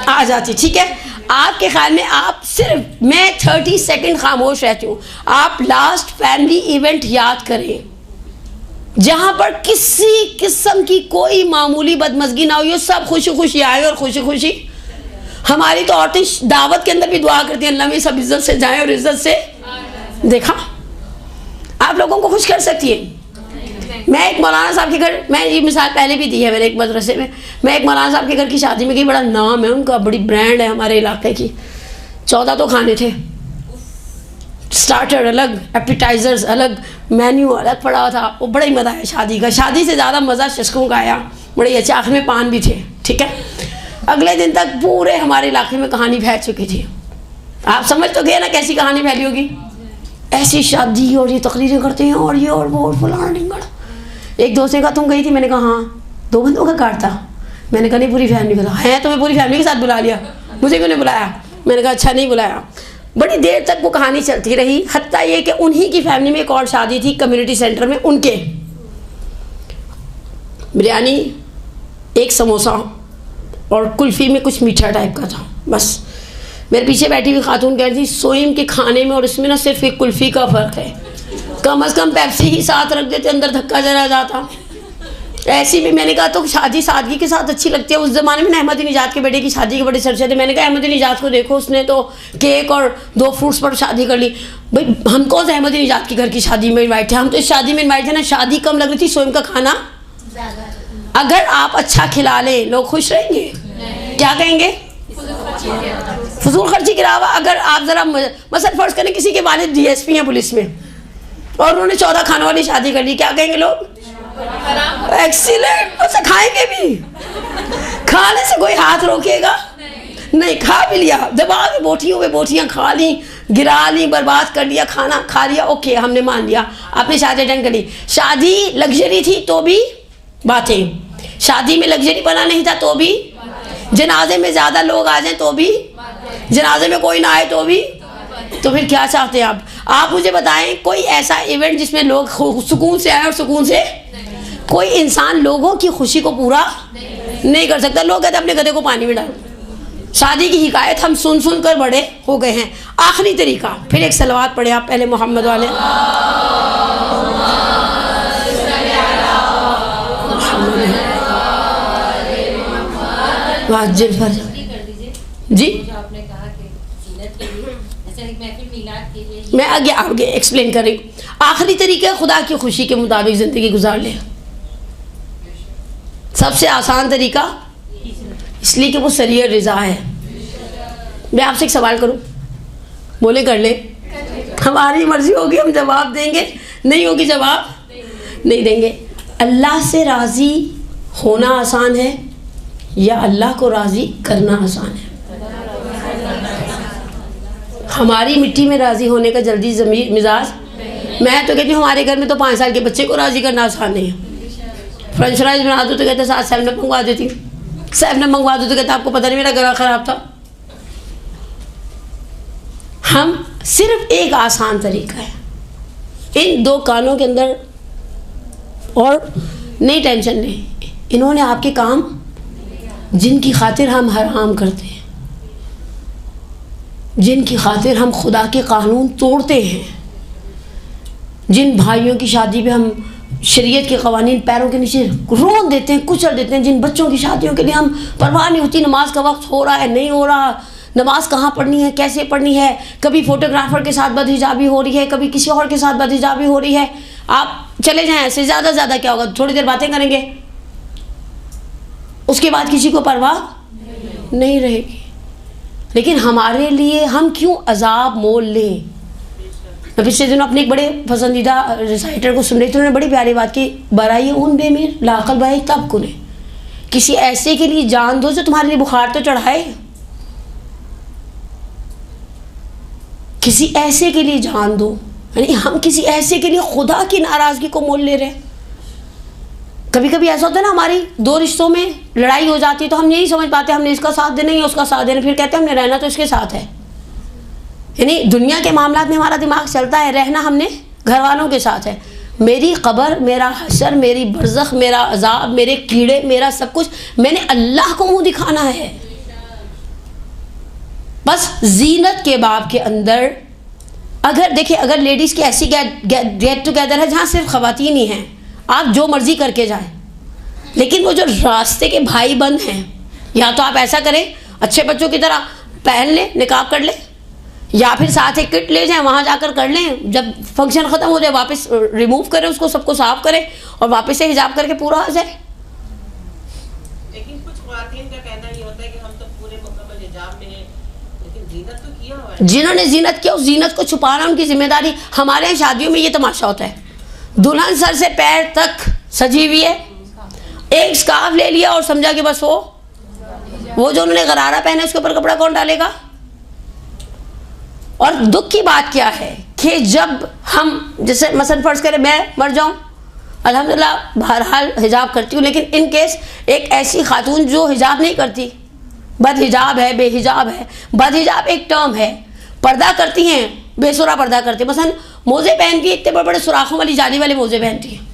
आ जाती, ठीक है। आपके ख्याल में आप सिर्फ, मैं 30 सेकंड खामोश रहती हूँ, आप लास्ट फैमिली इवेंट याद करें जहाँ पर किसी किस्म की कोई मामूली बदमज़गी ना हुई हो, सब खुशी खुशी आए और खुशी खुशी। हमारी तो औरतें दावत के अंदर भी दुआ करती हैं अल्लाह में सब इज्जत से जाएं और इज्जत से, देखा आप लोगों को खुश कर सकती है। मैं एक मौलाना साहब के घर, मैं ये मिसाल पहले भी दी है मेरे एक मदरसे में, मैं एक मौलाना साहब के घर की शादी में गई, बड़ा नाम है उनका, बड़ी ब्रांड है हमारे इलाके की। 14 तो खाने थे, स्टार्टर अलग, एपिटाइजर्स अलग, मेन्यू अलग पड़ा था। वो बड़ा ही मज़ा है शादी का। शादी से ज़्यादा मज़ा शशकों का आया, बड़े अच्छे, आखिर में पान भी थे, ठीक है। अगले दिन तक पूरे हमारे इलाके में कहानी फैल चुकी थी। आप समझ तो गए ना कैसी कहानी फैली होगी। ऐसी शादी और ये तकरीरें करते हैं और ये और वो और फलाना ढिंगड़ा। एक दोस्त ने कहा तुम गई थी? मैंने कहा हाँ। 2 बंदों का कार्ड था। मैंने कहा नहीं पूरी फैमिली का था। है तो मैं पूरी फैमिली के साथ बुला लिया, मुझे क्यों नहीं बुलाया? मैंने कहा अच्छा नहीं बुलाया। बड़ी देर तक वो कहानी चलती रही, हत्ता ये कि उन्हीं की फैमिली में एक और शादी थी कम्युनिटी सेंटर में, उनके बिरयानी, 1 समोसा और कुल्फ़ी में कुछ मीठा टाइप का था। बस मेरे पीछे बैठी हुई खातून कह रही थी सोइम के खाने में और इसमें ना सिर्फ एक कुल्फ़ी का फ़र्क है, कम अज़ कम पेप्सी ही साथ रख देते, अंदर धक्का जरा जाता। ऐसी भी मैंने कहा तो शादी सादगी के साथ अच्छी लगती है। उस ज़माने में अहमद निजात के बेटे की शादी के बड़े चर्चे थे। मैंने कहा अहमद निजात को देखो, उसने तो केक और 2 फ्रूट्स पर शादी कर ली। भाई हम कौन से अहमद निजात के घर की शादी में इन्वाइट थे? हम तो इस शादी में इन्वाइट थे ना, शादी कम लग रही थी, सोइम का खाना। अगर आप अच्छा खिला लें लोग खुश रहेंगे, क्या कहेंगे? फजूल खर्ची के अलावा अगर आप ज़रा मसलन फ़र्ज़ करें किसी के वालिद DSP हैं पुलिस में और उन्होंने 14 खानों वाली शादी कर ली, क्या कहेंगे लोग? एक्सीलेंट। उसे खाएंगे भी, खाने से कोई हाथ रोकेगा नहीं। खा भी लिया, दबा के बोटियों में बोटियाँ खा ली, गिरा ली, बर्बाद कर लिया, खाना खा लिया, ओके हमने मान लिया, आपने शादी अटेंड कर ली। शादी लग्जरी थी तो भी बातें, शादी में लग्जरी बना नहीं था तो भी, जनाजे में ज़्यादा लोग आ जाएं तो भी, जनाजे में कोई ना आए तो भी, तो फिर क्या चाहते हैं आप? आप मुझे बताएं कोई ऐसा इवेंट जिसमें लोग सुकून से आए और सुकून से। कोई इंसान लोगों की खुशी को पूरा नहीं कर सकता। लोग कहते अपने गधे को पानी में डालो। शादी की हिकायत हम सुन सुन कर बड़े हो गए हैं। आखिरी तरीका, फिर एक सलवात पढ़े आप पहले मोहम्मद वाले। वाजिब फर्ज कर दीजिए जी। जो आपने कहा कि जीनत के लिए जैसे एक महफिल मीलाद के लिए मैं आगे एक्सप्लेन कर रही हूँ। आखिरी तरीका खुदा की खुशी के मुताबिक ज़िंदगी गुजार ले, सबसे आसान तरीका, इसलिए कि वो सरीर रिज़ा है। मैं आपसे एक सवाल करूँ, बोले कर ले, हमारी मर्जी होगी हम जवाब देंगे, नहीं होगी जवाब नहीं देंगे। अल्लाह से राज़ी होना आसान है या अल्लाह को राज़ी करना आसान है? हमारी मिट्टी में राज़ी होने का जल्दी ज़मीर मिजाज। मैं तो कहती हूँ हमारे घर में तो 5 साल के बच्चे को राज़ी करना आसान नहीं है। फ्रेंच फ्राइज बना दो तो कहते 7 साल में मंगवा देती हूँ, 7 में मंगवा दो तो कहते आपको पता नहीं मेरा गला ख़राब था। हम सिर्फ एक आसान तरीका है, इन 2 कानों के अंदर, और नहीं टेंशन नहीं, इन्होंने आपके काम जिनकी खातिर हम हराम करते हैं, जिनकी खातिर हम खुदा के कानून तोड़ते हैं, जिन भाइयों की शादी पे हम शरीयत के कवानीन पैरों के नीचे रोन देते हैं, कुचल देते हैं, जिन बच्चों की शादियों के लिए हम परवाह नहीं होती नमाज का वक्त हो रहा है नहीं हो रहा, नमाज कहाँ पढ़नी है कैसे पढ़नी है, कभी फोटोग्राफर के साथ बदहिजाबी हो रही है, कभी किसी और के साथ बदहिजाबी हो रही है। आप चले जाएं ऐसे, ज़्यादा से ज़्यादा क्या होगा, थोड़ी देर बातें करेंगे, उसके बाद किसी को परवाह नहीं रहेगी। लेकिन हमारे लिए हम क्यों अजाब मोल लें? मैं पिछले दिनों अपने एक बड़े पसंदीदा रिसाइटर को सुन रही थी, उन्होंने बड़ी प्यारी बात की, बराई उन बेमीर लाकल भाई तब कुने, किसी ऐसे के लिए जान दो जो तुम्हारे लिए बुखार तो चढ़ाए, किसी ऐसे के लिए जान दो। यानी हम किसी ऐसे के लिए खुदा की नाराज़गी को मोल ले रहे हैं। कभी कभी ऐसा होता है ना, हमारी 2 रिश्तों में लड़ाई हो जाती है तो हम यही समझ पाते हैं हमने इसका साथ देना या उसका साथ देना, फिर कहते हैं हमने रहना तो इसके साथ है। यानी दुनिया के मामलात में हमारा दिमाग चलता है, रहना हमने घर वालों के साथ है। मेरी कब्र, मेरा हशर, मेरी बरज़ख, मेरा अजाब, मेरे कीड़े, मेरा सब कुछ मैंने अल्लाह को मुँह दिखाना है। बस जीनत के बाब के अंदर अगर देखिए, अगर लेडीज़ की ऐसी गेट टुगेदर है जहाँ सिर्फ ख़वातीन ही हैं, आप जो मर्ज़ी करके जाएं, लेकिन वो जो रास्ते के भाई बंद हैं, या तो आप ऐसा करें अच्छे बच्चों की तरह पहन लें, निकाब कर लें, या फिर साथ एक किट ले जाएं, वहाँ जाकर कर लें, जब फंक्शन ख़त्म हो जाए वापस रिमूव करें उसको, सबको साफ़ करें और वापस से हिजाब करके पूरा आ जाए। लेकिन कुछ ख़वातीन का कहना ये होता है कि हम तो पूरे मुकम्मल हिजाब में हैं, लेकिन जीनत तो किया हुआ है। जिन्होंने जीनत किया उस जीनत को छुपाना उनकी जिम्मेदारी। हमारे यहाँ शादियों में ये तमाशा होता है, दुल्हन सर से पैर तक सजी हुई है, एक स्कार्फ ले लिया और समझा कि बस वो जो उन्होंने गरारा पहना उसके ऊपर कपड़ा कौन डालेगा। और दुख की बात क्या है कि जब हम जैसे मसलन फर्ज करें मैं मर जाऊं, अल्हम्दुलिल्लाह बहरहाल हिजाब करती हूँ, लेकिन इन केस एक ऐसी खातून जो हिजाब नहीं करती, बदहिजाब है, बेहिजाब है, बदहिजाब एक टर्म है, पर्दा करती हैं, बेसुरा पर्दा करती है, मसलन मोज़े पहनती है, इतने बड़े बड़े सुराखों वाली जाली वाले मोज़े पहनती हैं,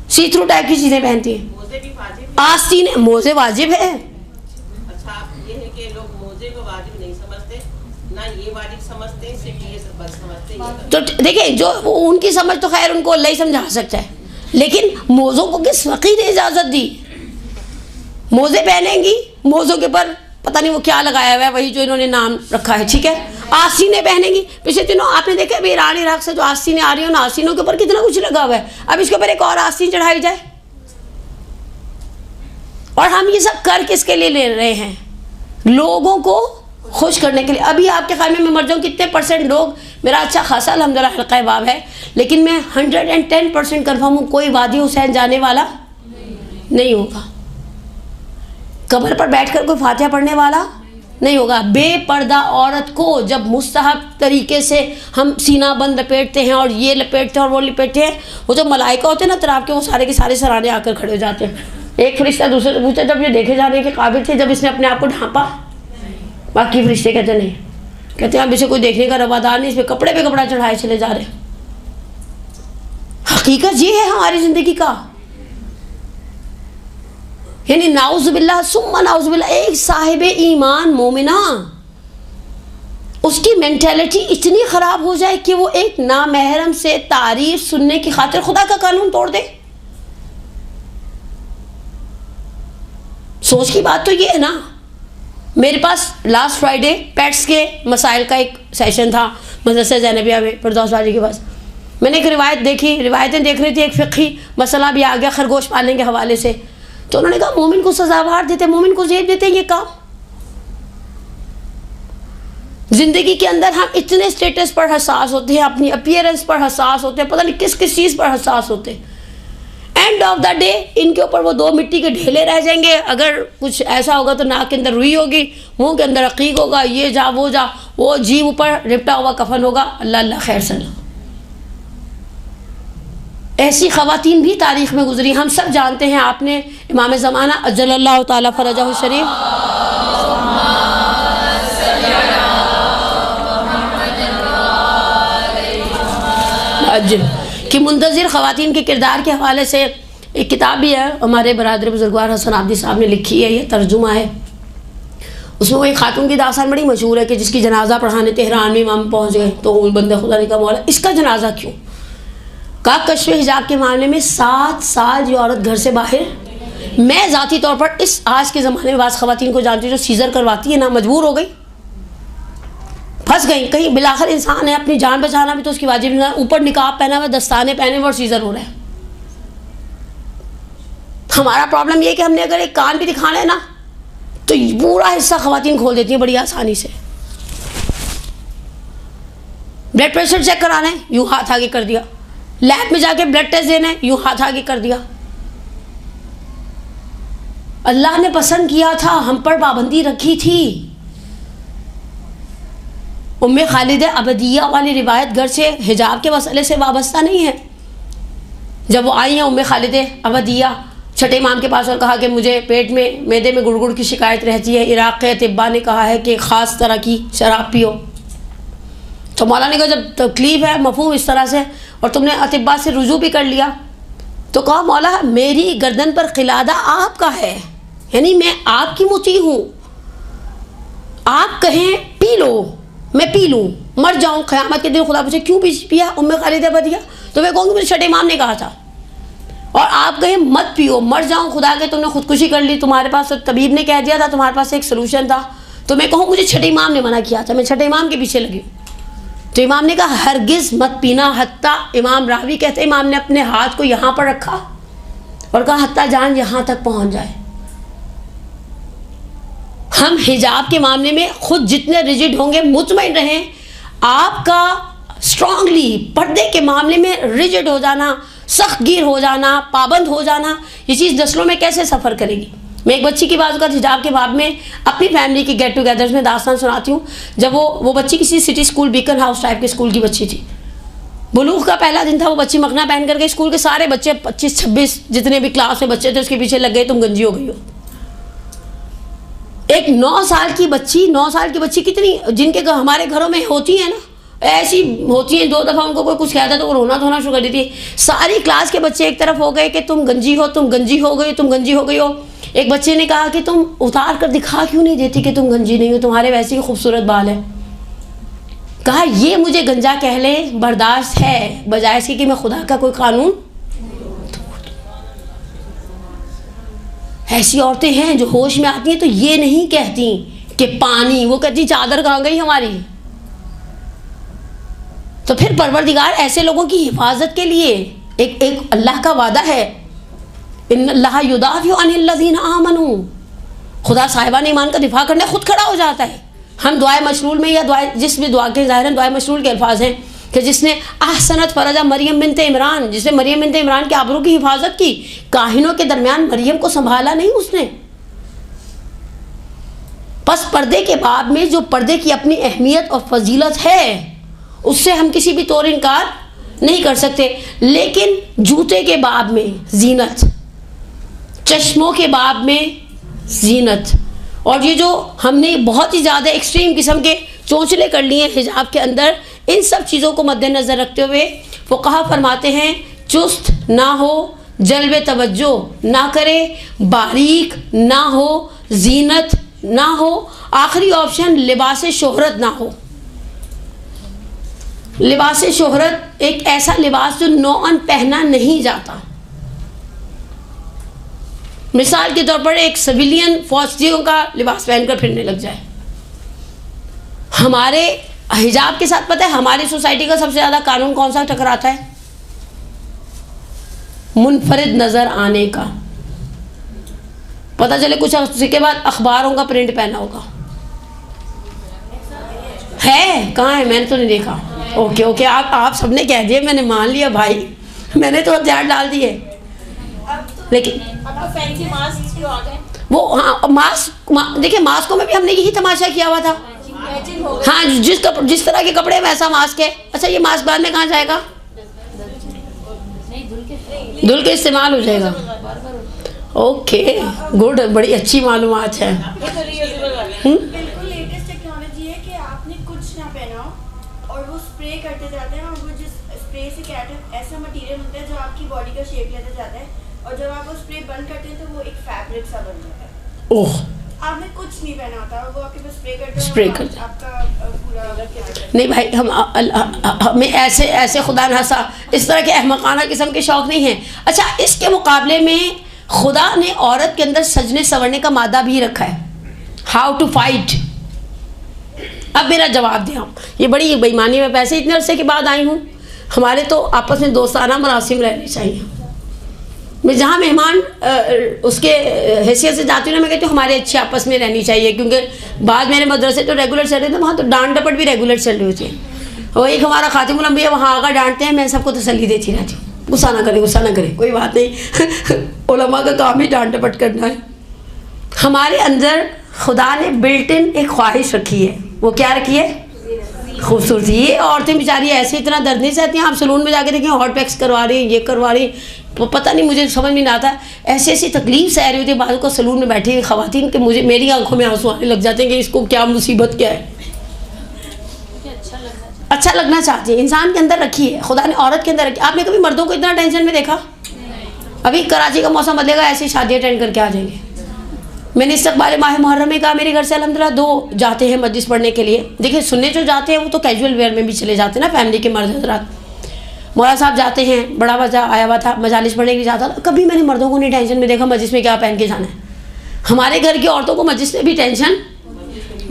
सी थ्रू टाइप की चीज़ें पहनती हैं। मोज़े भी वाजिब है। आस्तीन मोज़े वाजिब है। अच्छा, आप ये है कि लोग मोज़े को वाजिब नहीं समझते, ना ये वाजिब समझते, सिर्फ ये बस समझते हैं। तो देखिए, जो उनकी समझ तो खैर उनको अल्लाह ही समझा सकता है, लेकिन मोज़ों को किस फ़कीर ने इजाज़त दी? मोज़े पहनेंगी, मोज़ों के ऊपर पता नहीं वो क्या लगाया हुआ है, वही जो इन्होंने नाम रखा है, ठीक है। आस्तीनें पहनेंगी, पिछले दिनों आपने देखा अभी ईरान इराक से जो आस्तीनें आ रही हैं, उन आस्तीनों के ऊपर कितना कुछ लगा हुआ है, अब इसके ऊपर एक और आस्तीन चढ़ाई जाए। और हम ये सब कर किसके लिए ले रहे हैं? लोगों को खुश करने के लिए। अभी आपके ख्याल में मैं मर जाऊँ, कितने % लोग, मेरा अच्छा खासा अल्हम्दुलिल्लाह हल्का बाब है, लेकिन मैं 110% कन्फर्म हूँ कोई वादी हुसैन जाने वाला नहीं होगा, कब्र पर बैठकर कोई फातिहा पढ़ने वाला नहीं होगा। बेपर्दा औरत को जब मुस्तहब तरीके से हम सीना बंद लपेटते हैं और ये लपेटते हैं और वो लपेटते हैं, वो जो मलाइका होते हैं ना तराब के, वो सारे के सारे सराहने आकर खड़े हो जाते हैं। एक फरिश्ता दूसरे से पूछता जब ये देखे जाने के काबिल थे, जब इसने अपने आप को ढांपा? बाकी फरिश्ते कहते नहीं, कहते हैं अब इसे कोई देखने का रवादार नहीं, इसमें कपड़े पे कपड़ा चढ़ाए चले जा रहे हैं। हकीकत ये है हमारी ज़िंदगी का। यानी नाउज़ुबिल्लाह सुम्मा नाउज़ुबिल्लाह, एक साहिब ईमान मोमिना, उसकी मेंटेलिटी इतनी ख़राब हो जाए कि वो एक नामहरम से तारीफ सुनने की खातिर खुदा का कानून तोड़ दे। सोच की बात तो ये है ना। मेरे पास लास्ट फ्राइडे पेट्स के मसाइल का एक सेशन था मदरसा ज़ैनबिया में फिरदौस वाली के पास। मैंने एक रिवायत देखी, रिवायतें देख रही थी, एक फ़िक़ही मसला भी आ गया खरगोश पालने के हवाले से। तो उन्होंने कहा मोमिन को सज़ावार देते, मोमिन को जेब देते ये काम। ज़िंदगी के अंदर हम इतने स्टेटस पर हसास होते हैं, अपनी अपीयरेंस पर हसास होते हैं, पता नहीं किस किस चीज़ पर हसास होते हैं। एंड ऑफ द डे इनके ऊपर वो 2 मिट्टी के ढेले रह जाएंगे। अगर कुछ ऐसा होगा तो नाक के अंदर रुई होगी, मुंह के अंदर अकीक होगा, ये जा वो जीव ऊपर लिपटा हुआ कफन होगा। अल्लाह अल्लाह खैर सलाम। ऐसी ख़वातीन भी तारीख़ में गुजरी, हम सब जानते हैं। आपने इमाम ज़माना अज्जलल्लाहु ताला फ़रजहु शरीफ कि मुंतज़िर ख़वातीन के किरदार के हवाले से एक किताब भी है, हमारे बरादर बुजुर्गवार हसन आब्दी साहब ने लिखी है, ये तर्जुमा है। उसमें वो एक खातून की दास्तान बड़ी मशहूर है कि जिसकी जनाजा पढ़ाने तेहरान में इमाम पहुँच गए तो बंदे खुदा ने कहा मौला इसका जनाजा क्यों? कहा कश्फ हिजाब के मामले में 7 साल ये औरत घर से बाहर। मैं ज़ाती तौर पर इस आज के ज़माने में बाज़ ख़वातीन को जानती हूँ जो सीज़र करवाती है ना, मजबूर हो गई, फंस गई कहीं। बिलाखिर इंसान है, अपनी जान बचाना भी तो उसकी वाजिब नहीं। ऊपर निकाब पहना हुआ, दस्ताने पहने हुए और सीज़र हो रहा है। हमारा प्रॉब्लम ये है कि हमने अगर एक कान भी दिखाना है ना तो पूरा हिस्सा ख़वातीन खोल देती हैं बड़ी आसानी से। ब्लड प्रेशर चेक कराना है, यूँ हाथ आगे कर दिया। लैब में जाके ब्लड टेस्ट देना है, यूँ हाथ आगे कर दिया। अल्लाह ने पसंद किया था, हम पर पाबंदी रखी थी। उम्मे खालिदा अबदिया वाली रिवायत घर से हिजाब के मसले से वाबस्ता नहीं है। जब वो आई हैं उम्मे खालिदा अबदिया छठे इमाम के पास और कहा कि मुझे पेट में मैदे में गुड़गुड़ की शिकायत रहती है, इराक़ के तिब्बा ने कहा है कि ख़ास तरह की शराब पियो। तो मौला ने कहा जब तकलीफ़ है मफ़हूम इस तरह से और तुमने अतिब्बा से रुजू भी कर लिया, तो कहा मौला मेरी गर्दन पर क़िलादा आपका है, यानी मैं आपकी मुती हूँ। आप कहें पी लो मैं पी लूँ, मर जाऊँ क़यामत के दिन खुदा पूछे क्यों पिया उम्मे खालिदा बदिया, तो मैं कहूँगी मेरे छठे इमाम ने कहा था। और आप कहें मत पियो, मर जाऊँ खुदा के तुमने खुदकुशी कर ली, तुम्हारे पास तो तबीब ने कह दिया था, तुम्हारे पास एक सलूशन था, तो मैं कहूँ मुझे छठे इमाम ने मना किया था, मैं छठे इमाम के पीछे लगी। तो इमाम ने कहा हरगिज़ मत पीना। हत्ता इमाम रावी कहते हैं इमाम ने अपने हाथ को यहाँ पर रखा और कहा हत्ता जान यहाँ तक पहुँच जाए। हम हिजाब के मामले में खुद जितने रिजिड होंगे, मुतमईन रहें, आपका स्ट्रांगली पर्दे के मामले में रिजिड हो जाना, सख्त गिर हो जाना, पाबंद हो जाना, ये चीज़ नस्लों में कैसे सफ़र करेगी। मैं एक बच्ची की बात हिजाब के बाब में अपनी फैमिली की गेट टुगेदर्स में दास्तान सुनाती हूँ। जब वो बच्ची किसी city school beacon house type के स्कूल की बच्ची थी, बुलूग का पहला दिन था, वो बच्ची मखना पहन करके स्कूल के सारे बच्चे 25-26 जितने भी क्लास में बच्चे थे उसके पीछे लग गए तुम गंजी हो गई हो। एक 9 साल की बच्ची कितनी जिनके हमारे घरों में होती है ना, ऐसी होती हैं, 2 दफ़ा उनको कोई कुछ कहता तो वो रोना धोना शुरू कर देती है। सारी क्लास के बच्चे एक तरफ हो गए कि तुम गंजी हो, तुम गंजी हो गई, तुम गंजी हो गई हो। एक बच्चे ने कहा कि तुम उतार कर दिखा क्यों नहीं देती कि तुम गंजी नहीं हो, तुम्हारे वैसे ही खूबसूरत बाल है। कहा ये मुझे गंजा कह ले बर्दाश्त है, बजाय इसके कि मैं खुदा का कोई कानून। ऐसी औरतें हैं जो होश में आती हैं तो ये नहीं कहती कि पानी, वो कहती चादर कहाँ गई हमारी। तो फिर परवरदिगार ऐसे लोगों की हिफाजत के लिए एक अल्लाह का वादा है, इन्नल्लाह युदाफ़िउ अनिल्लज़ीना आमनू, खुदा साहिबान ईमान का दिफा करने खुद खड़ा हो जाता है। हम दुआए मशरूल में या दुआए जिस भी दुआ के ज़ाहिरन दुआए मशरूल के अल्फाज हैं कि जिसने अहसनत फ़रजा मरियम बिनते इमरान, जिसने मरियम बिनते इमरान के आबरू की हिफाजत की, काहिनों के दरमियान मरियम को संभाला नहीं उसने। बस पर्दे के बाद में जो पर्दे की अपनी अहमियत और फजीलत है उससे हम किसी भी तौर इनकार नहीं कर सकते। लेकिन जूते के बाब में जीनत, चश्मों के बाब में जीनत, और ये जो हमने बहुत ही ज़्यादा एक्सट्रीम किस्म के चोंचले कर लिए हिजाब के अंदर, इन सब चीज़ों को मद्देनज़र रखते हुए फ़ुक़हा फरमाते हैं चुस्त ना हो, जल्वे तवज्जो ना करे, बारीक ना हो, जीनत ना हो, आखिरी ऑप्शन लिबास शोहरत ना हो। लिबास शोहरत एक ऐसा लिबास जो नौअन पहना नहीं जाता। मिसाल के तौर पर एक सिविलियन फौजियों का लिबास पहनकर फिरने लग जाए। हमारे हिजाब के साथ पता है हमारी सोसाइटी का सबसे ज़्यादा कानून कौन सा टकराता है? मुनफरिद नज़र आने का। पता चले कुछ अर्से के बाद अखबारों का प्रिंट पहना होगा। है कहाँ है? मैंने तो नहीं देखा। ओके ओके, आप सबने कह दिया, मैंने मान लिया भाई, मैंने तो हथियार डाल दिए। लेकिन आपका फैंसी मास्क जो आ गए वो, हाँ मास्क, देखिए मास्कों में भी हमने यही तमाशा किया हुआ था। मैचिंग हो गए। हाँ, जिस तरह के कपड़े वैसा मास्क है। अच्छा, ये मास्क बाद में कहाँ जाएगा? धुल के इस्तेमाल हो जाएगा। ओके गुड, बड़ी अच्छी मालूमात है। बिल्कुल लेटेस्ट टेक्नोलॉजी है कि आपने कुछ ना पहना हो और वो स्प्रे करते जाते हैं, और वो जिस स्प्रे से क्या ऐसा मटेरियल होता है जो आपकी बॉडी का शेप लेते जाता है, और जब आप वो स्प्रे बंद करते हैं तो वो एक फैब्रिक सा बन जाता है। ओह, आपने कुछ नहीं पहना होता और वो आपके पास स्प्रे करते हैं, स्प्रे और करते हैं। आपका पूरा नहीं भाई, हमें ऐसे खुदा न हंसा इस तरह के अहमकाना किस्म के शौक़ नहीं है। अच्छा, इसके मुकाबले में खुदा ने औरत के अंदर सजने संवरने का मादा भी रखा है। How to fight. अब मेरा जवाब दें आप, ये बड़ी बेईमानी में पैसे इतने अरसे के बाद आई हूँ। हमारे तो आपस में दोस्ताना मरासिम रहने चाहिए। मैं जहाँ मेहमान उसके हैसियत से जाती हूँ ना, मैं कहती हूँ हमारे अच्छे आपस में रहनी चाहिए, क्योंकि बाद मेरे मदरसे तो रेगुलर चल रहे थे, वहाँ तो डांट डपट भी रेगुलर चल रही होती है। और एक हमारा खातिमुल अंबिया वहाँ आकर डांटते हैं, मैं सबको तसल्ली देती रहती हूँ, गुस्सा ना करे कोई बात नहीं उलमा का काम ही डांट डपट करना है। हमारे अंदर खुदा ने बिल्ट इन एक ख्वाहिश रखी है। वो क्या रखी है? खूबसूरती। ये औरतें बेचारी ऐसे इतना दर्द नहीं सहती हैं। आप सलून में जाके देखें, हॉट पैक्स करवा रही, ये करवा रही, पता नहीं, मुझे समझ में नहीं आता। ऐसी ऐसी तकलीफ सह रही होती है बाज़ को सलून में बैठी हुई ख़वातीन के, मुझे मेरी आंखों में आंसू आने लग जाते हैं कि इसको क्या मुसीबत क्या है। अच्छा लगना चाहती है, इंसान के अंदर रखी है, खुदा ने औरत के अंदर रखी। आपने कभी मर्दों को इतना टेंशन में देखा? अभी कराची का मौसम बदलेगा, ऐसी शादी अटेंड करके आ जाएंगे। मैंने इस्तक़बाल माह मुहर्रम में कहा, मेरे घर से अल्हम्दुलिल्लाह 2 जाते हैं मस्जिद पढ़ने के लिए। देखिए, सुनने जो जाते हैं वो तो कैजुअल वेयर में भी चले जाते हैं ना, फैमिली के मर्द हज़रात। मौला साहब जाते हैं, बड़ा वजह आया हुआ था, मजालिस पढ़ने के लिए जाता था। कभी मैंने मर्दों को नहीं टेंशन में देखा मस्जिद में क्या पहन के जाना है। हमारे घर की औरतों को मस्जिद में भी टेंशन।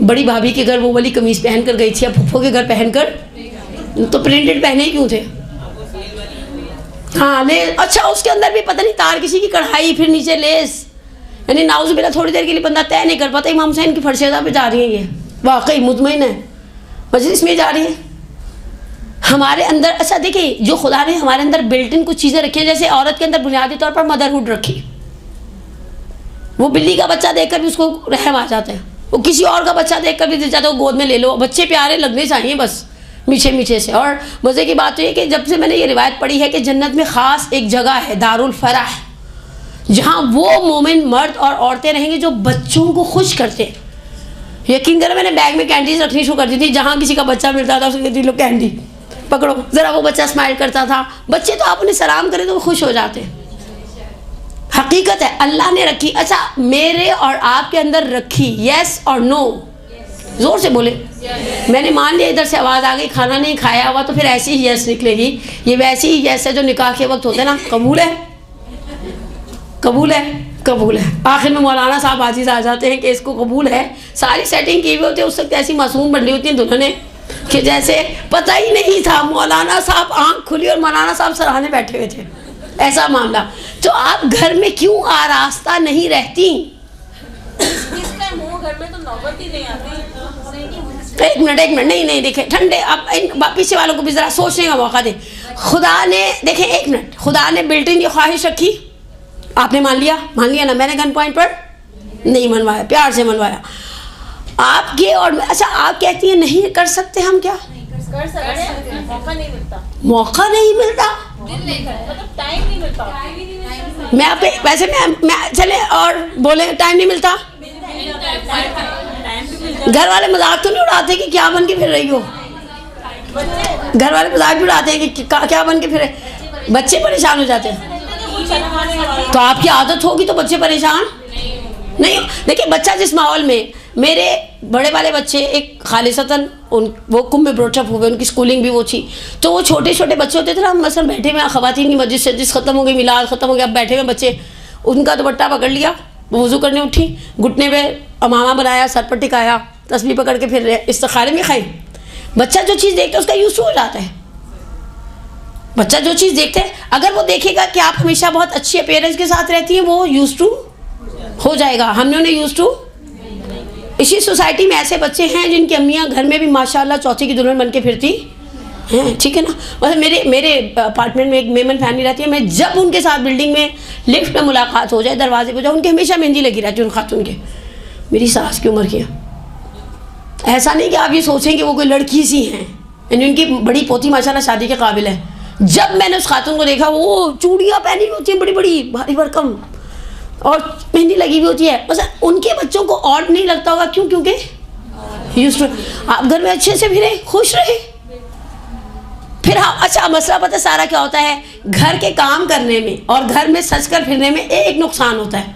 बड़ी भाभी के घर वो वाली कमीज़ पहन कर गई थी, अब फुफ्फो के घर पहन कर तो प्रिंटेड पहने ही क्यों थे? हाँ ले, अच्छा उसके अंदर भी पता नहीं तार किसी की कढ़ाई, फिर नीचे लेस, यानी नाउज़ुबिल्लाह थोड़ी देर के लिए बंदा तय नहीं कर पाता। इमाम हुसैन की फरशेदा पे जा रही है, ये वाकई मुतमईन है, मस्जिद में जा रही है। हमारे अंदर, अच्छा देखिए, जो खुदा ने हमारे अंदर बिल्ट इन कुछ चीज़ें रखी हैं, जैसे औरत के अंदर बुनियादी तौर पर मदरहुड रखी। वो बिल्ली का बच्चा देखकर भी उसको रहम आ जाता है, वो किसी और का बच्चा देखकर भी दिल चाहता है वो गोद में ले लो। बच्चे प्यारे लगने चाहिए बस, मीठे मीठे से। और मज़े की बात तो ये कि जब से मैंने ये रिवायत पढ़ी है कि जन्नत में ख़ास एक जगह है, दारुल फराह, जहाँ वो मोमिन मर्द और औरतें रहेंगे जो बच्चों को खुश करते हैं। यकीन करें, मैंने बैग में कैंडीज रखनी शुरू कर दी थी। जहाँ किसी का बच्चा मिलता था उसको कहती लो कैंडी पकड़ो ज़रा, वो बच्चा स्माइल करता था। बच्चे तो आप उन्हें सलाम करें तो वो खुश हो जाते हैं। हकीकत है, अल्लाह ने रखी। अच्छा, मेरे और आपके अंदर रखी, यस और नो? ज़ोर से बोले। मैंने मान लिया इधर से आवाज़ आ गई, खाना नहीं खाया हुआ, तो फिर ऐसी ही यस निकलेगी। ये वैसी ही यस है जो निकाह के वक्त होते हैं ना, कबूल है, कबूल है, कबूल है। आखिर में मौलाना साहब आजीज़ आ जाते हैं कि इसको कबूल है। सारी सेटिंग की हुई होती है, उस वक्त ऐसी मासूम बन रही होती हैं दुल्हने कि जैसे पता ही नहीं था। मौलाना साहब आँख खुली और मौलाना साहब सराहने बैठे हुए थे, ऐसा मामला। तो आप घर में क्यों आरास्ता नहीं रहती? इसका मुंह घर में तो नौबत ही नहीं आती। एक मिनट, नहीं देखे ठंडे, अब इन पीछे वालों को भी ज़रा सोचने का मौका दे। खुदा ने, देखें एक मिनट, खुदा ने बिल्ट इन की ख्वाहिश रखी, आपने मान लिया ना? मैंने गन पॉइंट पर नहीं मनवाया, प्यार से मनवाया आपके। और अच्छा, आप कहती हैं नहीं कर सकते हम, क्या कर सकते हैं, मौका नहीं मिलता, मौका नहीं मिलता, मतलब टाइम नहीं मिलता। मैं आप वैसे मैं चले और बोले टाइम नहीं मिलता। घर वाले मजाक तो नहीं उड़ाते कि क्या बन के फिर रही हो? घर वाले मजाक भी उड़ाते हैं कि क्या बन के फिर, बच्चे परेशान हो जाते हैं। तो आपकी आदत होगी तो बच्चे परेशान नहीं। देखिए, बच्चा जिस माहौल में, मेरे बड़े वाले बच्चे एक खालिसतन वो कुंभ में ब्रोटअप हुए, उनकी स्कूलिंग भी वो थी, तो वो छोटे छोटे बच्चे होते थे ना, हम मसलन बैठे हुए खवातीन की मस्जिद से जिस ख़त्म हो गई, मिलाद ख़त्म हो गया, अब बैठे हुए बच्चे, उनका दुपट्टा पकड़ लिया, वो वज़ू करने उठी, घुटने पे अमामा बनाया, सर पर टिकाया, तस्बीह पकड़ के फिर इस्तिखारे में खाई। बच्चा जो चीज़ देखता है उसका यूज़ हो जाता है। बच्चा जो चीज़ देखते हैं, अगर वो देखेगा कि आप हमेशा बहुत अच्छी अपीयरेंस के साथ रहती हैं, वो यूज़ टू हो जाएगा। हमने उन्हें यूज़ टू। इसी सोसाइटी में ऐसे बच्चे हैं जिनकी अम्मियाँ घर में भी माशाल्लाह चौथी की दुल्हन बन के फिरती हैं, ठीक है ना। मतलब मेरे अपार्टमेंट में एक मेमन फैमिली रहती है, मैं जब उनके साथ बिल्डिंग में लिफ्ट में मुलाकात हो जाए, दरवाजे पर जाओ, उनके हमेशा मेहंदी लगी रहती है उन खातून के। मेरी सास की उम्र की है। ऐसा नहीं कि आप ये सोचें कि वो कोई लड़की सी हैं, यानी उनकी बड़ी पोती माशाल्लाह शादी के काबिल है। जब मैंने उस खातून को देखा, वो चूड़ियाँ पहनी हुई होती हैं बड़ी बड़ी भारी भरकम, और मेहंदी लगी हुई होती है। बस उनके बच्चों को ऑड नहीं लगता होगा, क्यों? क्योंकि यूज्ड टू। आप घर में अच्छे से फिरे, खुश रहे। फिर हाँ, अच्छा मसला पता सारा क्या होता है, घर के काम करने में और घर में सज कर फिरने में एक नुकसान होता है।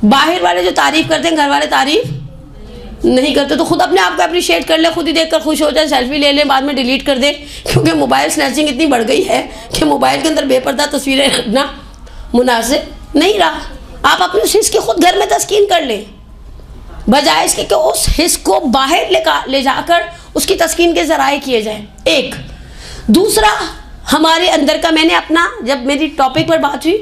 बाहर वाले जो तारीफ करते हैं, घर वाले तारीफ नहीं करते। तो खुद अपने आप को अप्रिशिएट कर ले, खुद ही देखकर खुश हो जाए, सेल्फी ले ले, बाद में डिलीट कर दे। क्योंकि मोबाइल स्नैचिंग इतनी बढ़ गई है कि मोबाइल के अंदर बेपर्दा तस्वीरें रखना मुनासिब नहीं रहा। आप अपने उस हिस्स की खुद घर में तस्कीन कर ले, बजाय इसके कि उस हिस्स को बाहर ले जाकर उसकी तस्कीन के ज़राए किए जाए। एक दूसरा, हमारे अंदर का, मैंने अपना, जब मेरी टॉपिक पर बात हुई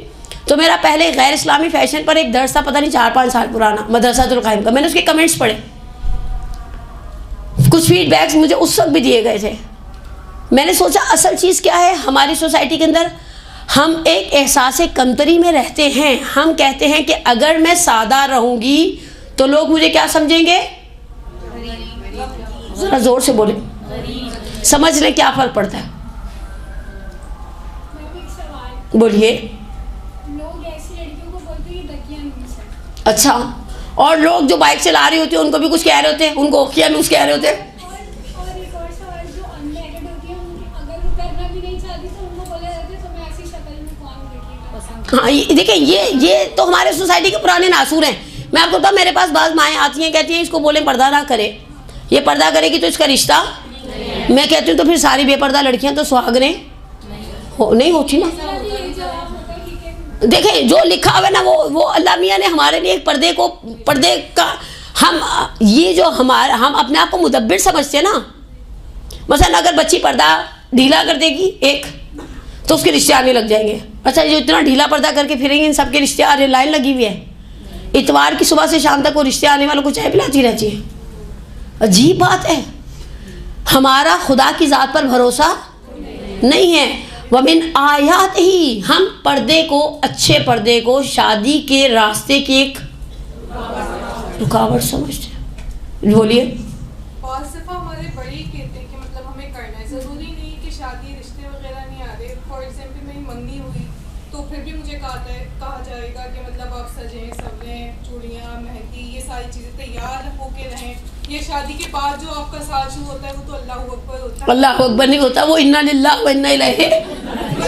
तो मेरा पहले गैर इस्लामी फैशन पर एक दर्स था, पता नहीं 4-5 साल पुराना, मदरसातुल कायम का। मैंने उसके कमेंट्स पढ़े, कुछ फीडबैक्स मुझे उस वक्त भी दिए गए थे। मैंने सोचा असल चीज़ क्या है हमारी सोसाइटी के अंदर, हम एक एहसास कमतरी में रहते हैं। हम कहते हैं कि अगर मैं सादा रहूँगी तो लोग मुझे क्या समझेंगे? ज़रा ज़ोर से बोले, समझ लें क्या फ़र्क पड़ता है। बोलिए। लोग ऐसी लड़कियों को बोलते हैं दकिया नूस है। अच्छा, और लोग जो बाइक चला रही होती है उनको भी कुछ कह रहे होते हैं, उनको ओखिया नूस कह रहे होते हैं। और एक और सवाल, जो अनमैरिड होती है अगर वो करना भी नहीं चाहती तो उनको बोला जाता है तुम्हें ऐसी शक्ल में कौन देखेगा। हाँ, देखिए ये तो हमारे सोसाइटी के पुराने नासूर हैं। मैं आपको बताऊँ, मेरे पास बाज़ माएँ आती हैं, कहती हैं इसको बोलें पर्दा ना करे, ये पर्दा करेगी तो इसका रिश्ता। मैं कहती हूँ तो फिर सारी बेपर्दा लड़कियाँ तो सुहागनें नहीं होती ना। देखें, जो लिखा हुआ है ना, वो अल्लाह मियाँ ने हमारे लिए एक पर्दे का, हम ये जो हम अपने आप को मुदब्बिर समझते हैं ना। मसलन अगर बच्ची पर्दा ढीला कर देगी एक, तो उसके रिश्ते आने लग जाएंगे। अच्छा, जो इतना ढीला पर्दा करके फिरेंगे, इन सबके रिश्ते आने, लाइन लगी हुई है। इतवार की सुबह से शाम तक वो रिश्ते आने वालों को चाय पिलाती रहती है। अजीब बात है, हमारा खुदा की ज़ात पर भरोसा नहीं है। वमिन आयात ही, हम पर्दे को, अच्छे पर्दे को शादी के रास्ते की एक रुकावट समझते हैं। बोलिए। और सिर्फ हमारे बड़े कहते हैं कि मतलब हमें करना है, ज़रूरी नहीं कि शादी रिश्ते वगैरह नहीं आ रहे। फॉर एग्जाम्पल मेरी मंगनी हुई तो फिर भी मुझे कहा जाएगा कि मतलब आप सजें सवरें, चूड़ियाँ, मेहंदी, ये सारी चीज़ें तैयार होके रहें। ये शादी के बाद जो आपका साल शुरू होता है वो तो अल्लाह अकबर होता है। अल्लाह अकबर नहीं होता, वो इन्ना लिल्लाह व इन्ना इलैहि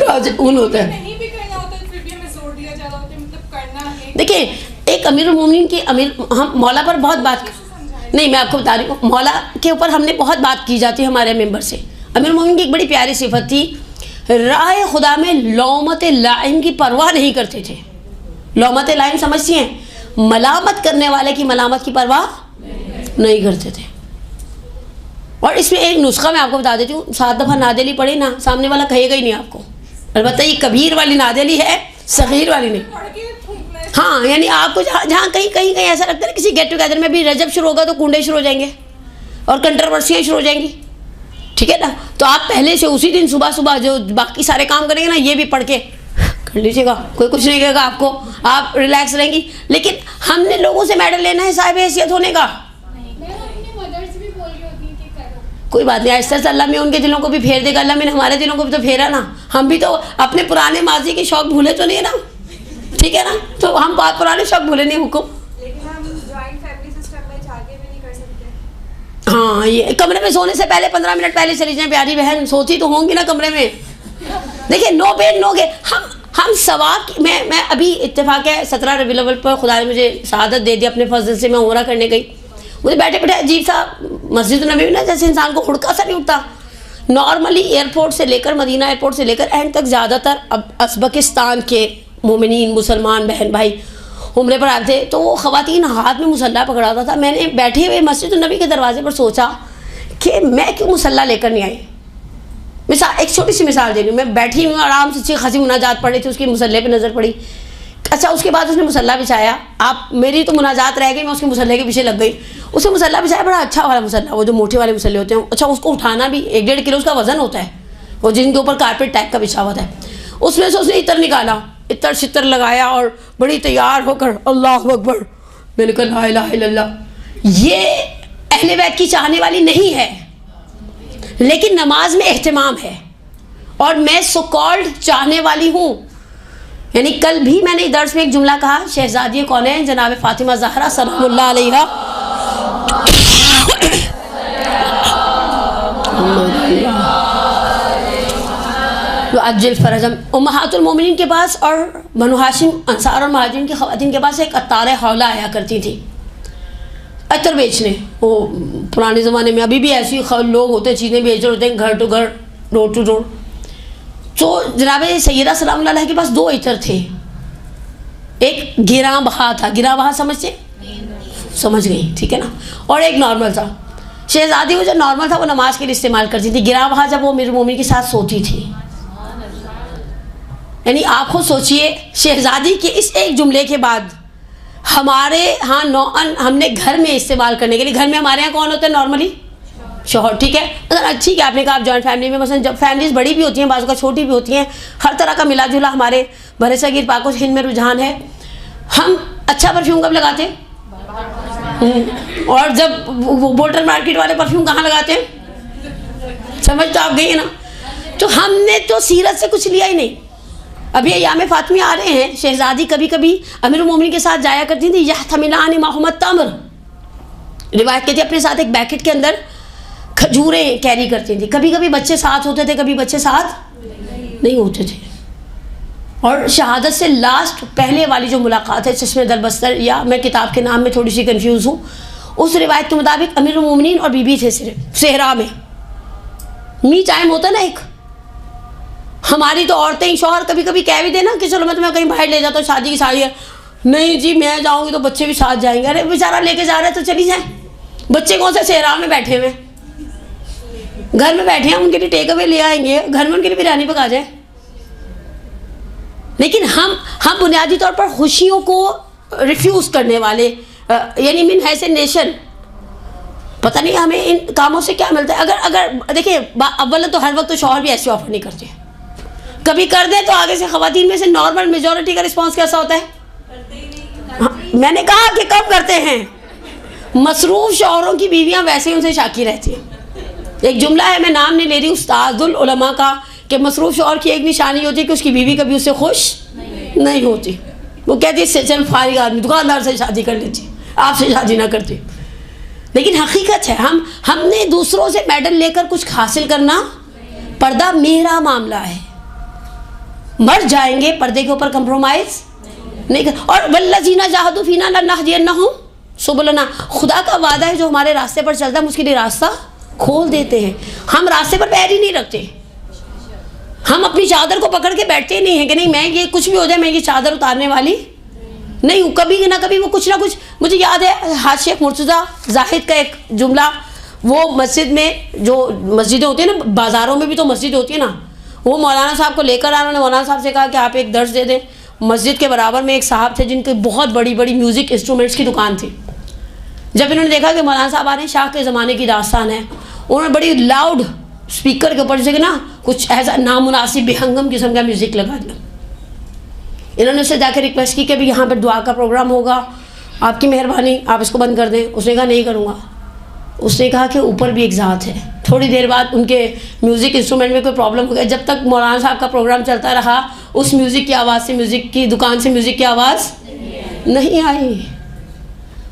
राजिऊन होता है। नहीं भी करना होता है फिर भी हमें जोर दिया जा रहा होता है, मतलब करना है। देखिए, एक अमीरुल मोमिनीन की हम मौला पर बहुत बात, नहीं मैं आपको बता रही हूँ, मौला के ऊपर हमने बहुत बात की जाती है हमारे मेंबर से। अमीरुल मोमिनीन की एक बड़ी प्यारी सिफत थी, राह खुदा में लौमत लाइम की परवाह नहीं करते थे। लौमत लाइम समझती हैं? मलामत करने वाले की मलामत की परवाह नहीं करते थे। और इसमें एक नुस्खा मैं आपको बता देती हूँ, 7 दफ़ा नादेली पढ़े ना, सामने वाला कहेगा ही नहीं आपको। अलबत्ता ये कबीर वाली नादेली है, सगीर वाली नहीं। हाँ, यानी आपको जहाँ कहीं ऐसा लगता है ना, किसी गेट टुगेदर में भी रजब शुरू होगा तो कुंडे शुरू हो जाएंगे और कंट्रोवर्सियाँ शुरू हो जाएंगी, ठीक है ना। तो आप पहले से उसी दिन सुबह सुबह जो बाकी सारे काम करेंगे ना, ये भी पढ़ के कर लीजिएगा, कोई कुछ नहीं कहेगा आपको, आप रिलैक्स रहेंगी। लेकिन हमने लोगों से मेडल लेना है साहिब हैसियत होने का। कोई बात नहीं, ऐसा अल्लाह में उनके दिलों को भी फेर देगा। अल्लाह में हमारे दिलों को भी तो फेरा ना। हम भी तो अपने पुराने माजी के शौक भूले तो नहीं है ना, ठीक है ना। तो हम बात पुराने शौक भूले नहीं, हुक्म। लेकिन हम जॉइंट फैमिली सिस्टम में जाके भी नहीं कर सकते। हाँ, ये कमरे में सोने से पहले 15 मिनट पहले चली जाए प्यारी बहन, सोती तो होंगी ना कमरे में। देखिए, नो पेन नो गेन। हम सवाब, मैं अभी इत्तेफाक है 17 रबीउल अव्वल पर खुदा ने मुझे शहादत दे दी अपने फजल से। मैं उम्रा करने गई, मुझे बैठे बैठे अजीब सा मस्जिद नबी में ना, जैसे इंसान को हुड़का सा नहीं उठता। नॉर्मली एयरपोर्ट से लेकर, मदीना एयरपोर्ट से लेकर एंड तक ज़्यादातर अब अज़बकिस्तान के मोमिनीन मुसलमान बहन भाई उम्रे पर आए थे, तो वो ख़वातीन हाथ में मुसल्ला पकड़ाता था। मैंने बैठे हुए मस्जिद नबी के दरवाजे पर सोचा कि मैं क्यों मुसल्ला लेकर नहीं आई। मिसाल, एक छोटी सी मिसाल दे रही हूँ, मैं बैठी हूँ आराम से, अच्छी खासी मुनाजात पढ़ी थी, उसकी मुसल्ले पे नज़र पड़ी। अच्छा, उसके बाद उसने मुसल्ला बिछाया, आप मेरी तो मुनाजात रह गई, मैं उसके मुसल्ले के पीछे लग गई। उसने मुसल्ला बिछाया, बड़ा अच्छा वाला मुसल्ला, वो जो मोटे वाले मुसल्ले होते हैं। अच्छा, उसको उठाना भी 1-1.5 किलो उसका वज़न होता है, वो जिनके ऊपर कारपेट टाइप का बिछा हुआ था। उसमें से उसने इतर निकाला, इतर शितर लगाया और बड़ी तैयार होकर अल्लाह अकबर, मैंने कहा ला इलाहा इल्लल्लाह। ये अहले बैत की चाहने वाली नहीं है, लेकिन नमाज में एहतिमाम है, और मैं सो कॉल्ड चाहने वाली हूँ। यानी कल भी मैंने दर्स में एक जुमला कहा, शहजादी कौनैन जनाब फातिमा ज़हरा सलामुल्लाह अलैहा अज्जल फरजम, उम्महातुल मोमिनीन के पास और बनु हाशिम अंसार और महाजिरीन की ख़वातीन के पास एक अत्तारे हौला आया करती थी अतर बेचने। वो पुराने ज़माने में, अभी भी ऐसे लोग होते हैं, चीज़ें बेच रहे होते हैं घर टू घर, डोर टू डोर। तो जनाब सैयदा सलामुल्लाह अलैहा के पास 2 इतर थे। एक गिरा बहा था, गिरा बहा समझते, समझ गई, ठीक है ना, और एक नॉर्मल था। शहजादी वो जो नॉर्मल था वो नमाज के लिए इस्तेमाल करती थी, गिरा बहा जब वो मेरे मोमिन के साथ सोती थी। यानी आप खुद सोचिए, शहजादी के इस एक जुमले के बाद हमारे यहाँ नौअन हमने घर में इस्तेमाल करने के लिए, घर में हमारे यहाँ कौन होता है नॉर्मली? शौहर, ठीक है। अगर ठीक है, आपने कहा आप जॉइंट फैमिली में, मसलन जब फैमिलीज बड़ी भी होती हैं, बाज़ का छोटी भी होती हैं, हर तरह का मिला जुला हमारे बरे सगीर पाक हिंद में रुझान है। हम अच्छा परफ्यूम कब लगाते हैं? और जब बोटल मार्केट वाले परफ्यूम कहाँ लगाते हैं? समझ तो आप गई है ना। तो हमने तो सीरत से कुछ लिया ही नहीं। अभी अयाम फातिमी आ रहे हैं, शहजादी कभी कभी अमीरुल मोमिनीन के साथ जाया करती थी, यह थमिलान मोहम्मद तमर, रिवायत कहती है अपने साथ एक पैकेट के अंदर खजूरें कैरी करती थी। कभी कभी बच्चे साथ होते थे, कभी बच्चे साथ नहीं होते थे। और शहादत से लास्ट पहले वाली जो मुलाकात है चश्मे दरबस्तर, या मैं किताब के नाम में थोड़ी सी कंफ्यूज हूँ, उस रिवायत के मुताबिक अमीरुल मोमिनीन और बीबी थे सिर्फ सेहरा में। मी टाइम होता ना एक, हमारी तो औरतें ही, शौहर कभी कभी कह भी देना कि चलो मैं तुम्हें कहीं बाहर ले जाता हूँ, शादी की साड़ी है, नहीं जी मैं जाऊँगी तो बच्चे भी साथ जाएंगे। अरे बेचारा लेके जा रहे हैं तो चली जाए, बच्चे कौन से सेहरा में बैठे हुए, घर में बैठे हैं, उनके लिए टेक अवे ले आएंगे, घर में उनके लिए बिरयानी पका जाए। लेकिन हम बुनियादी तौर पर खुशियों को रिफ्यूज़ करने वाले, यानी मिन हैसे नेशन, पता नहीं हमें इन कामों से क्या मिलता है। अगर देखिए, अव्वल तो हर वक्त तो शौहर भी ऐसे ऑफर नहीं करते, कभी कर दे तो आगे से ख़वातीन में से नॉर्मल मेजॉरिटी का रिस्पॉन्स कैसा होता है? मैंने कहा कि कब करते हैं। मसरूफ़ शौहरों की बीवियाँ वैसे ही उनसे शाकी रहती हैं। एक जुमला है, मैं नाम नहीं ले रही, उस्तादुल उलमा का, कि मसरूफ़ शौहर की एक निशानी होती है कि उसकी बीवी कभी उससे खुश नहीं होती। वो कहती है चल फारिग आदमी दुकानदार से शादी कर लीजिए, आपसे शादी ना करती। लेकिन हकीकत है, हमने दूसरों से मेडल लेकर कुछ हासिल करना, पर्दा मेरा मामला है, मर जाएंगे पर्दे के ऊपर कंप्रोमाइज़ नहीं कर। और वल्लज़ीना जाहदू फीना लनहदियन्नहुम सुबुलना, खुदा का वादा है जो हमारे रास्ते पर चलता है उसके लिए रास्ता खोल देते हैं। हम रास्ते पर पैर ही नहीं रखते, हम अपनी चादर को पकड़ के बैठते नहीं हैं कि नहीं मैं ये कुछ भी हो जाए मैं ये चादर उतारने वाली नहीं हूँ। कभी ना कभी वो कुछ ना कुछ, मुझे याद है हाज शेख मुर्तज़ा जाहिद का एक जुमला, वो मस्जिद में, जो मस्जिदें होती हैं ना, बाज़ारों में भी तो मस्जिद होती है ना, वो मौलाना साहब को लेकर आए, उन्होंने मौलाना साहब से कहा कि आप एक दर्स दे दें। मस्जिद के बराबर में एक साहब थे जिनकी बहुत बड़ी बड़ी म्यूज़िक इंस्ट्रूमेंट्स की दुकान थी। जब इन्होंने देखा कि मौलाना साहब आ रहे हैं, शाह के ज़माने की दास्तान है, उन्होंने बड़ी लाउड स्पीकर के ऊपर जैसे ना कुछ ऐसा नामुनासिब बेहंगम किस्म का म्यूज़िक लगा दिया। इन्होंने उससे जाकर रिक्वेस्ट की कि भाई यहाँ पर दुआ का प्रोग्राम होगा, आपकी मेहरबानी आप इसको बंद कर दें। उसने कहा नहीं करूँगा। उसने कहा कि ऊपर भी एक ज़ात है। थोड़ी देर बाद उनके म्यूज़िक इंस्ट्रूमेंट में कोई प्रॉब्लम हो गया। जब तक मौलाना साहब का प्रोग्राम चलता रहा, उस म्यूज़िक की आवाज़ से, म्यूज़िक की दुकान से म्यूज़िक की आवाज़ नहीं आई।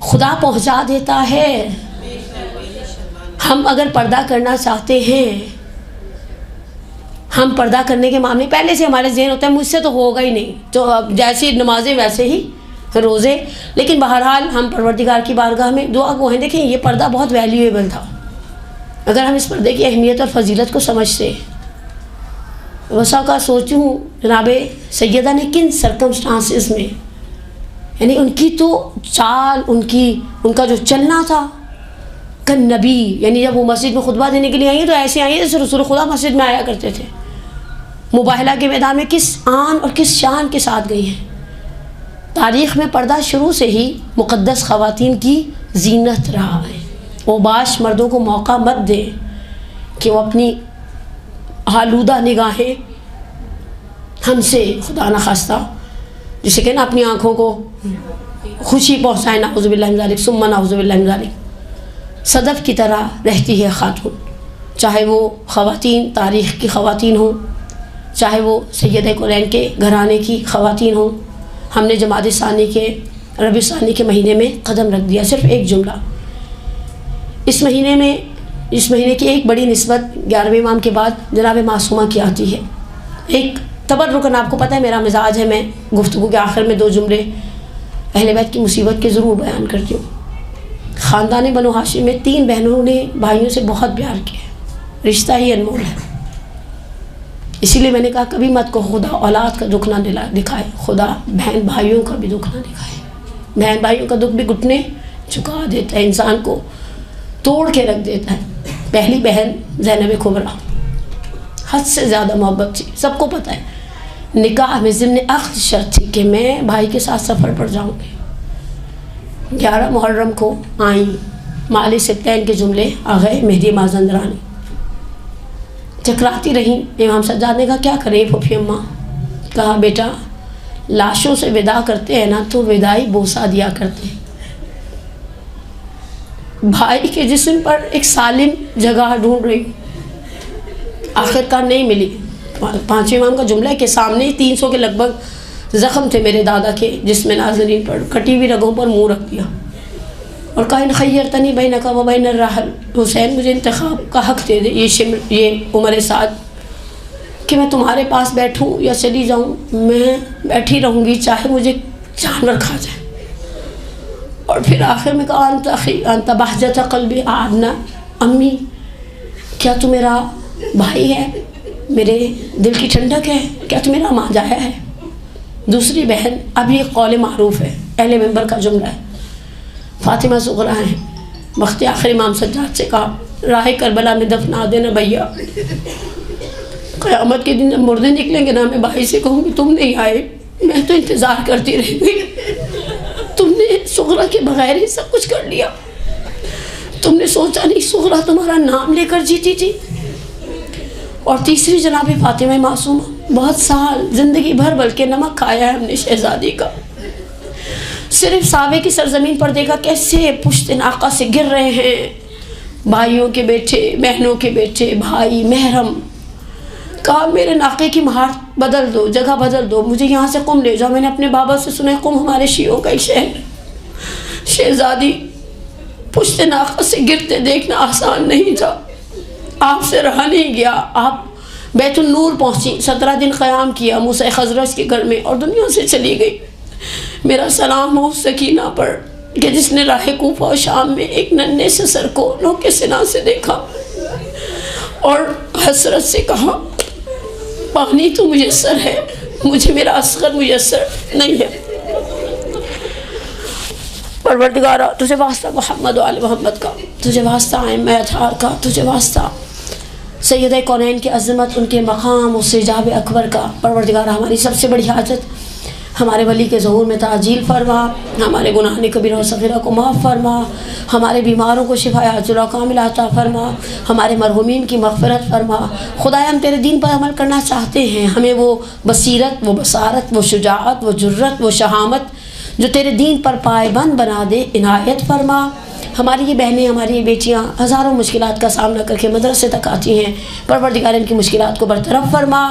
खुदा पहुँचा देता है। हम अगर पर्दा करना चाहते हैं, हम पर्दा करने के मामले पहले से हमारे ज़हन होता है मुझसे तो होगा ही नहीं, तो अब जैसी नमाजें वैसे ही रोज़े। लेकिन बहरहाल हम परवरदिगार की बारगाह में दुआ गो हैं। देखें, ये पर्दा बहुत वैल्यूएबल था। अगर हम इस पर्दे की अहमियत और फजीलत को समझते, वसा का सोचती हूँ जनाब सैयदा ने किन सरकमस्टांसिस में, यानी उनकी तो चाल, उनका जो चलना था कन नबी, यानी जब वो मस्जिद में खुतबा देने के लिए आई हैं तो ऐसे आई हैं जैसे रसूल खुदा मस्जिद में आया करते थे। मुबाहला के मैदान में किस आन और किस शान के साथ गई हैं। तारीख़ में पर्दा शुरू से ही मुक़द्दस ख़वातीन की जीनत रहा है। वो बाश मर्दों को मौका मत दें कि वो अपनी आलूदा निगाहें हमसे खुदा न खास्ता, जिसे कहना अपनी आँखों को खुशी पहुँचाए, नाउज़ुबिल्लाहि मिन ज़ालिक सुम्मा नाउज़ुबिल्लाहि मिन ज़ालिक, सदफ़ की तरह रहती है खातून, चाहे वो ख़वातीन तारीख़ की ख़वातीन हों, चाहे वो सैयद कौनैन के घराने की ख़वातीन हों। हमने जमात सानी के रबी सानी के महीने में कदम रख दिया। सिर्फ़ एक जुमला, इस महीने की एक बड़ी निस्बत 11वें इमाम के बाद जनाब मासूमा की आती है। एक तबर्रुकन, आपको पता है मेरा मिजाज है, मैं गुफ्तगू के आखिर में 2 जुमले अहले बैत की मुसीबत के ज़रूर बयान करती हूँ। ख़ानदान बनु हाशिम में 3 बहनों ने भाइयों से बहुत प्यार किया, रिश्ता ही अनमोल है। इसीलिए मैंने कहा कभी मत को खुदा औलाद का दुख ना दिखाए, खुदा बहन भाइयों का भी दुख ना दिखाए। बहन भाइयों का दुख भी घुटने झुका देता है, इंसान को तोड़ के रख देता है। पहली बहन ज़ैनब कुबरा, हद से ज़्यादा मोहब्बत थी, सबको पता है। निकाह में ज़िम्न अख्द शर्त थी कि मैं भाई के साथ सफ़र पर जाऊँगी। 11 मुहर्रम को आई, माले सिब्तैन के जुमले आ गए मेहदी माज़ंदरानी, चकराती रहीं। इमाम सज्जाद ने कहा क्या करें फूफी अम्मा? कहा बेटा लाशों से विदा करते हैं ना तो विदाई बोसा दिया करते हैं। भाई के जिस्म पर एक सालिम जगह ढूंढ रही, आखिरकार नहीं मिली। 5वें इमाम का जुमला है कि सामने ही 300 के लगभग ज़ख्म थे मेरे दादा के जिस्म नाज़रीन पर, कटी हुई रगों पर मुँह रख दिया और कहा इन खैरतनी बैन का व बैन राहल, हुसैन मुझे इंतखाब का हक़ दे दे, ये उम्र साद कि मैं तुम्हारे पास बैठूं या चली जाऊं, मैं बैठी रहूंगी चाहे मुझे जानवर खा जाए। और फिर आखिर में कहा अंत बहजत क़ल्बी आदना, अम्मी क्या तू मेरा भाई है, मेरे दिल की ठंडक है, क्या तू मेरा मांझाया है? दूसरी बहन, अब ये कौल मारूफ है, अहले मिंबर का जुमला है, फातिमा सुगरा है, वक्त आखिर इमाम सज्जाद से कहा राह करबला में दफना देना भैया, क़यामत के दिन जब मुर्दे निकलेंगे ना मैं भाई से कहूँगी तुम नहीं आए, मैं तो इंतज़ार करती रह गई, तुमने सुगरा के बगैर ही सब कुछ कर लिया, तुमने सोचा नहीं सुगरा तुम्हारा नाम लेकर जीती थी। और तीसरी जनाब फातिमा मासूमा, बहुत साल ज़िंदगी भर बल्कि नमक खाया है हमने शहज़ादी का, सिर्फ सावे की सरजमीन पर देखा कैसे पुश्त नाका से गिर रहे हैं भाइयों के बेटे, बहनों के बेटे, भाई महरम। कहा मेरे नाके की महार बदल दो, जगह बदल दो, मुझे यहाँ से कुम ले जाओ। मैंने अपने बाबा से सुना है कुम हमारे शियों का एक शहर। शहज़ादी पुश्त नाका से गिरते देखना आसान नहीं था, आपसे रहा नहीं गया। आप बैतुल नूर पहुँची, 17 दिन क़याम किया मूसा खज़रज के घर में और दुनिया से चली गई। मेरा सलाम हो सकीना पर कि जिसने राह कूफा और शाम में एक नन्हे से सर को लोग के सिना से देखा और हसरत से कहा पानी तो मुयस्सर है, मुझे मेरा असगर मुयस्सर नहीं है। परवरदिगारा तुझे वास्ता मोहम्मद व आले मोहम्मद का, तुझे वास्ता आइम्मा अतहार का, तुझे वास्ता सैयद कौनैन की अज़मत, उनके मकाम उस हिजाब अकबर का। परवरदिगारा हमारी सबसे बड़ी हाजत हमारे वली के ज़हूर में ताजील फरमा, हमारे गुनाह कबीरा और सग़ीरा को माफ़ फरमा, हमारे बीमारों को शिफा अजुला कामिल अता फरमा, हमारे मरहूमीन की मग़फ़िरत फरमा। खुदाया हम तेरे दीन पर अमल करना चाहते हैं, हमें वो बसीरत, वो बसारत, वो शुजाअत, वो जुर्रत, वो शहामत जो तेरे दीन पर पायबंद बना दे इनायत फरमा। हमारी ये बहनें, हमारी ये बेटियाँ हज़ारों मुश्किलात का सामना करके मदरसे तक आती हैं, परवरदिगार इनकी मुश्किलात को बरतरफ फरमा,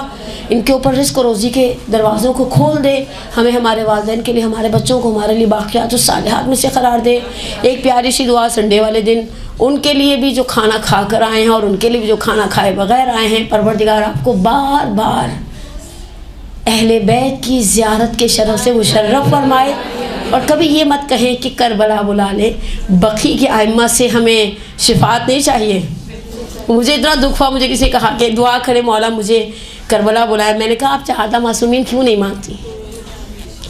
इनके ऊपर रिज़्क़ और रोज़ी के दरवाज़ों को खोल दे, हमें हमारे वालिदैन के लिए, हमारे बच्चों को हमारे लिए बाक़ियात सालिहात में से करार दे। एक प्यारी सी दुआ संडे वाले दिन उनके लिए भी जो खाना खा कर आए हैं और उनके लिए भी जो खाना खाए बग़ैर आए हैं। परवरदिगार आपको बार बार अहले बैत की ज़ियारत के शरफ़ से मुशर्रफ फरमाए और कभी ये मत कहें कि करबला बुला ले। बकी के आइम्मा से हमें शिफात नहीं चाहिए। मुझे इतना दुख हुआ, मुझे किसी ने कहा कि दुआ करे मौला मुझे करबला बुलाया। मैंने कहा आप चाहता मासूमीन क्यों नहीं मांगती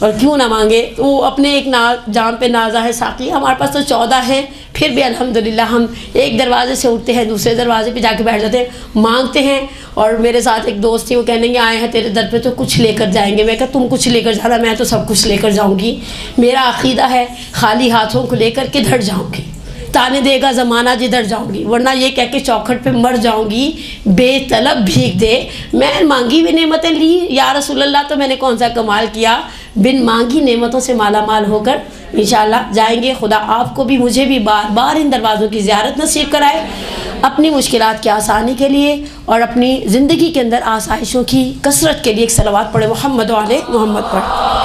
और क्यों ना मांगे। वो अपने एक जाम पे नाजा है साकी, हमारे पास तो 14 है, फिर भी अल्हम्दुलिल्लाह हम एक दरवाजे से उठते हैं दूसरे दरवाजे पे जाके बैठ जाते हैं, मांगते हैं। और मेरे साथ एक दोस्त थी, वो कहने के आए हैं तेरे दर पे तो कुछ लेकर जाएंगे। मैं कहा तुम कुछ लेकर जाना, मैं तो सब कुछ लेकर जाऊंगी। मेरा अकीदा है खाली हाथों को लेकर किधर जाऊंगी, ताने देगा ज़माना जिधर जाऊंगी, वरना ये कह के चौखट पे मर जाऊंगी बेतलब भीग दे। मैं मांगी भी नेमतें ली या रसूलल्लाह, तो मैंने कौन सा कमाल किया। बिन मांगी नेमतों से माला माल होकर इंशाअल्लाह जाएंगे। खुदा आपको भी मुझे भी बार बार इन दरवाज़ों की ज़ियारत नसीब कराए, अपनी मुश्किलात की आसानी के लिए और अपनी ज़िंदगी के अंदर आसाइशों की कसरत के लिए एक सलवात पढ़े मोहम्मद वाले मोहम्मद पर।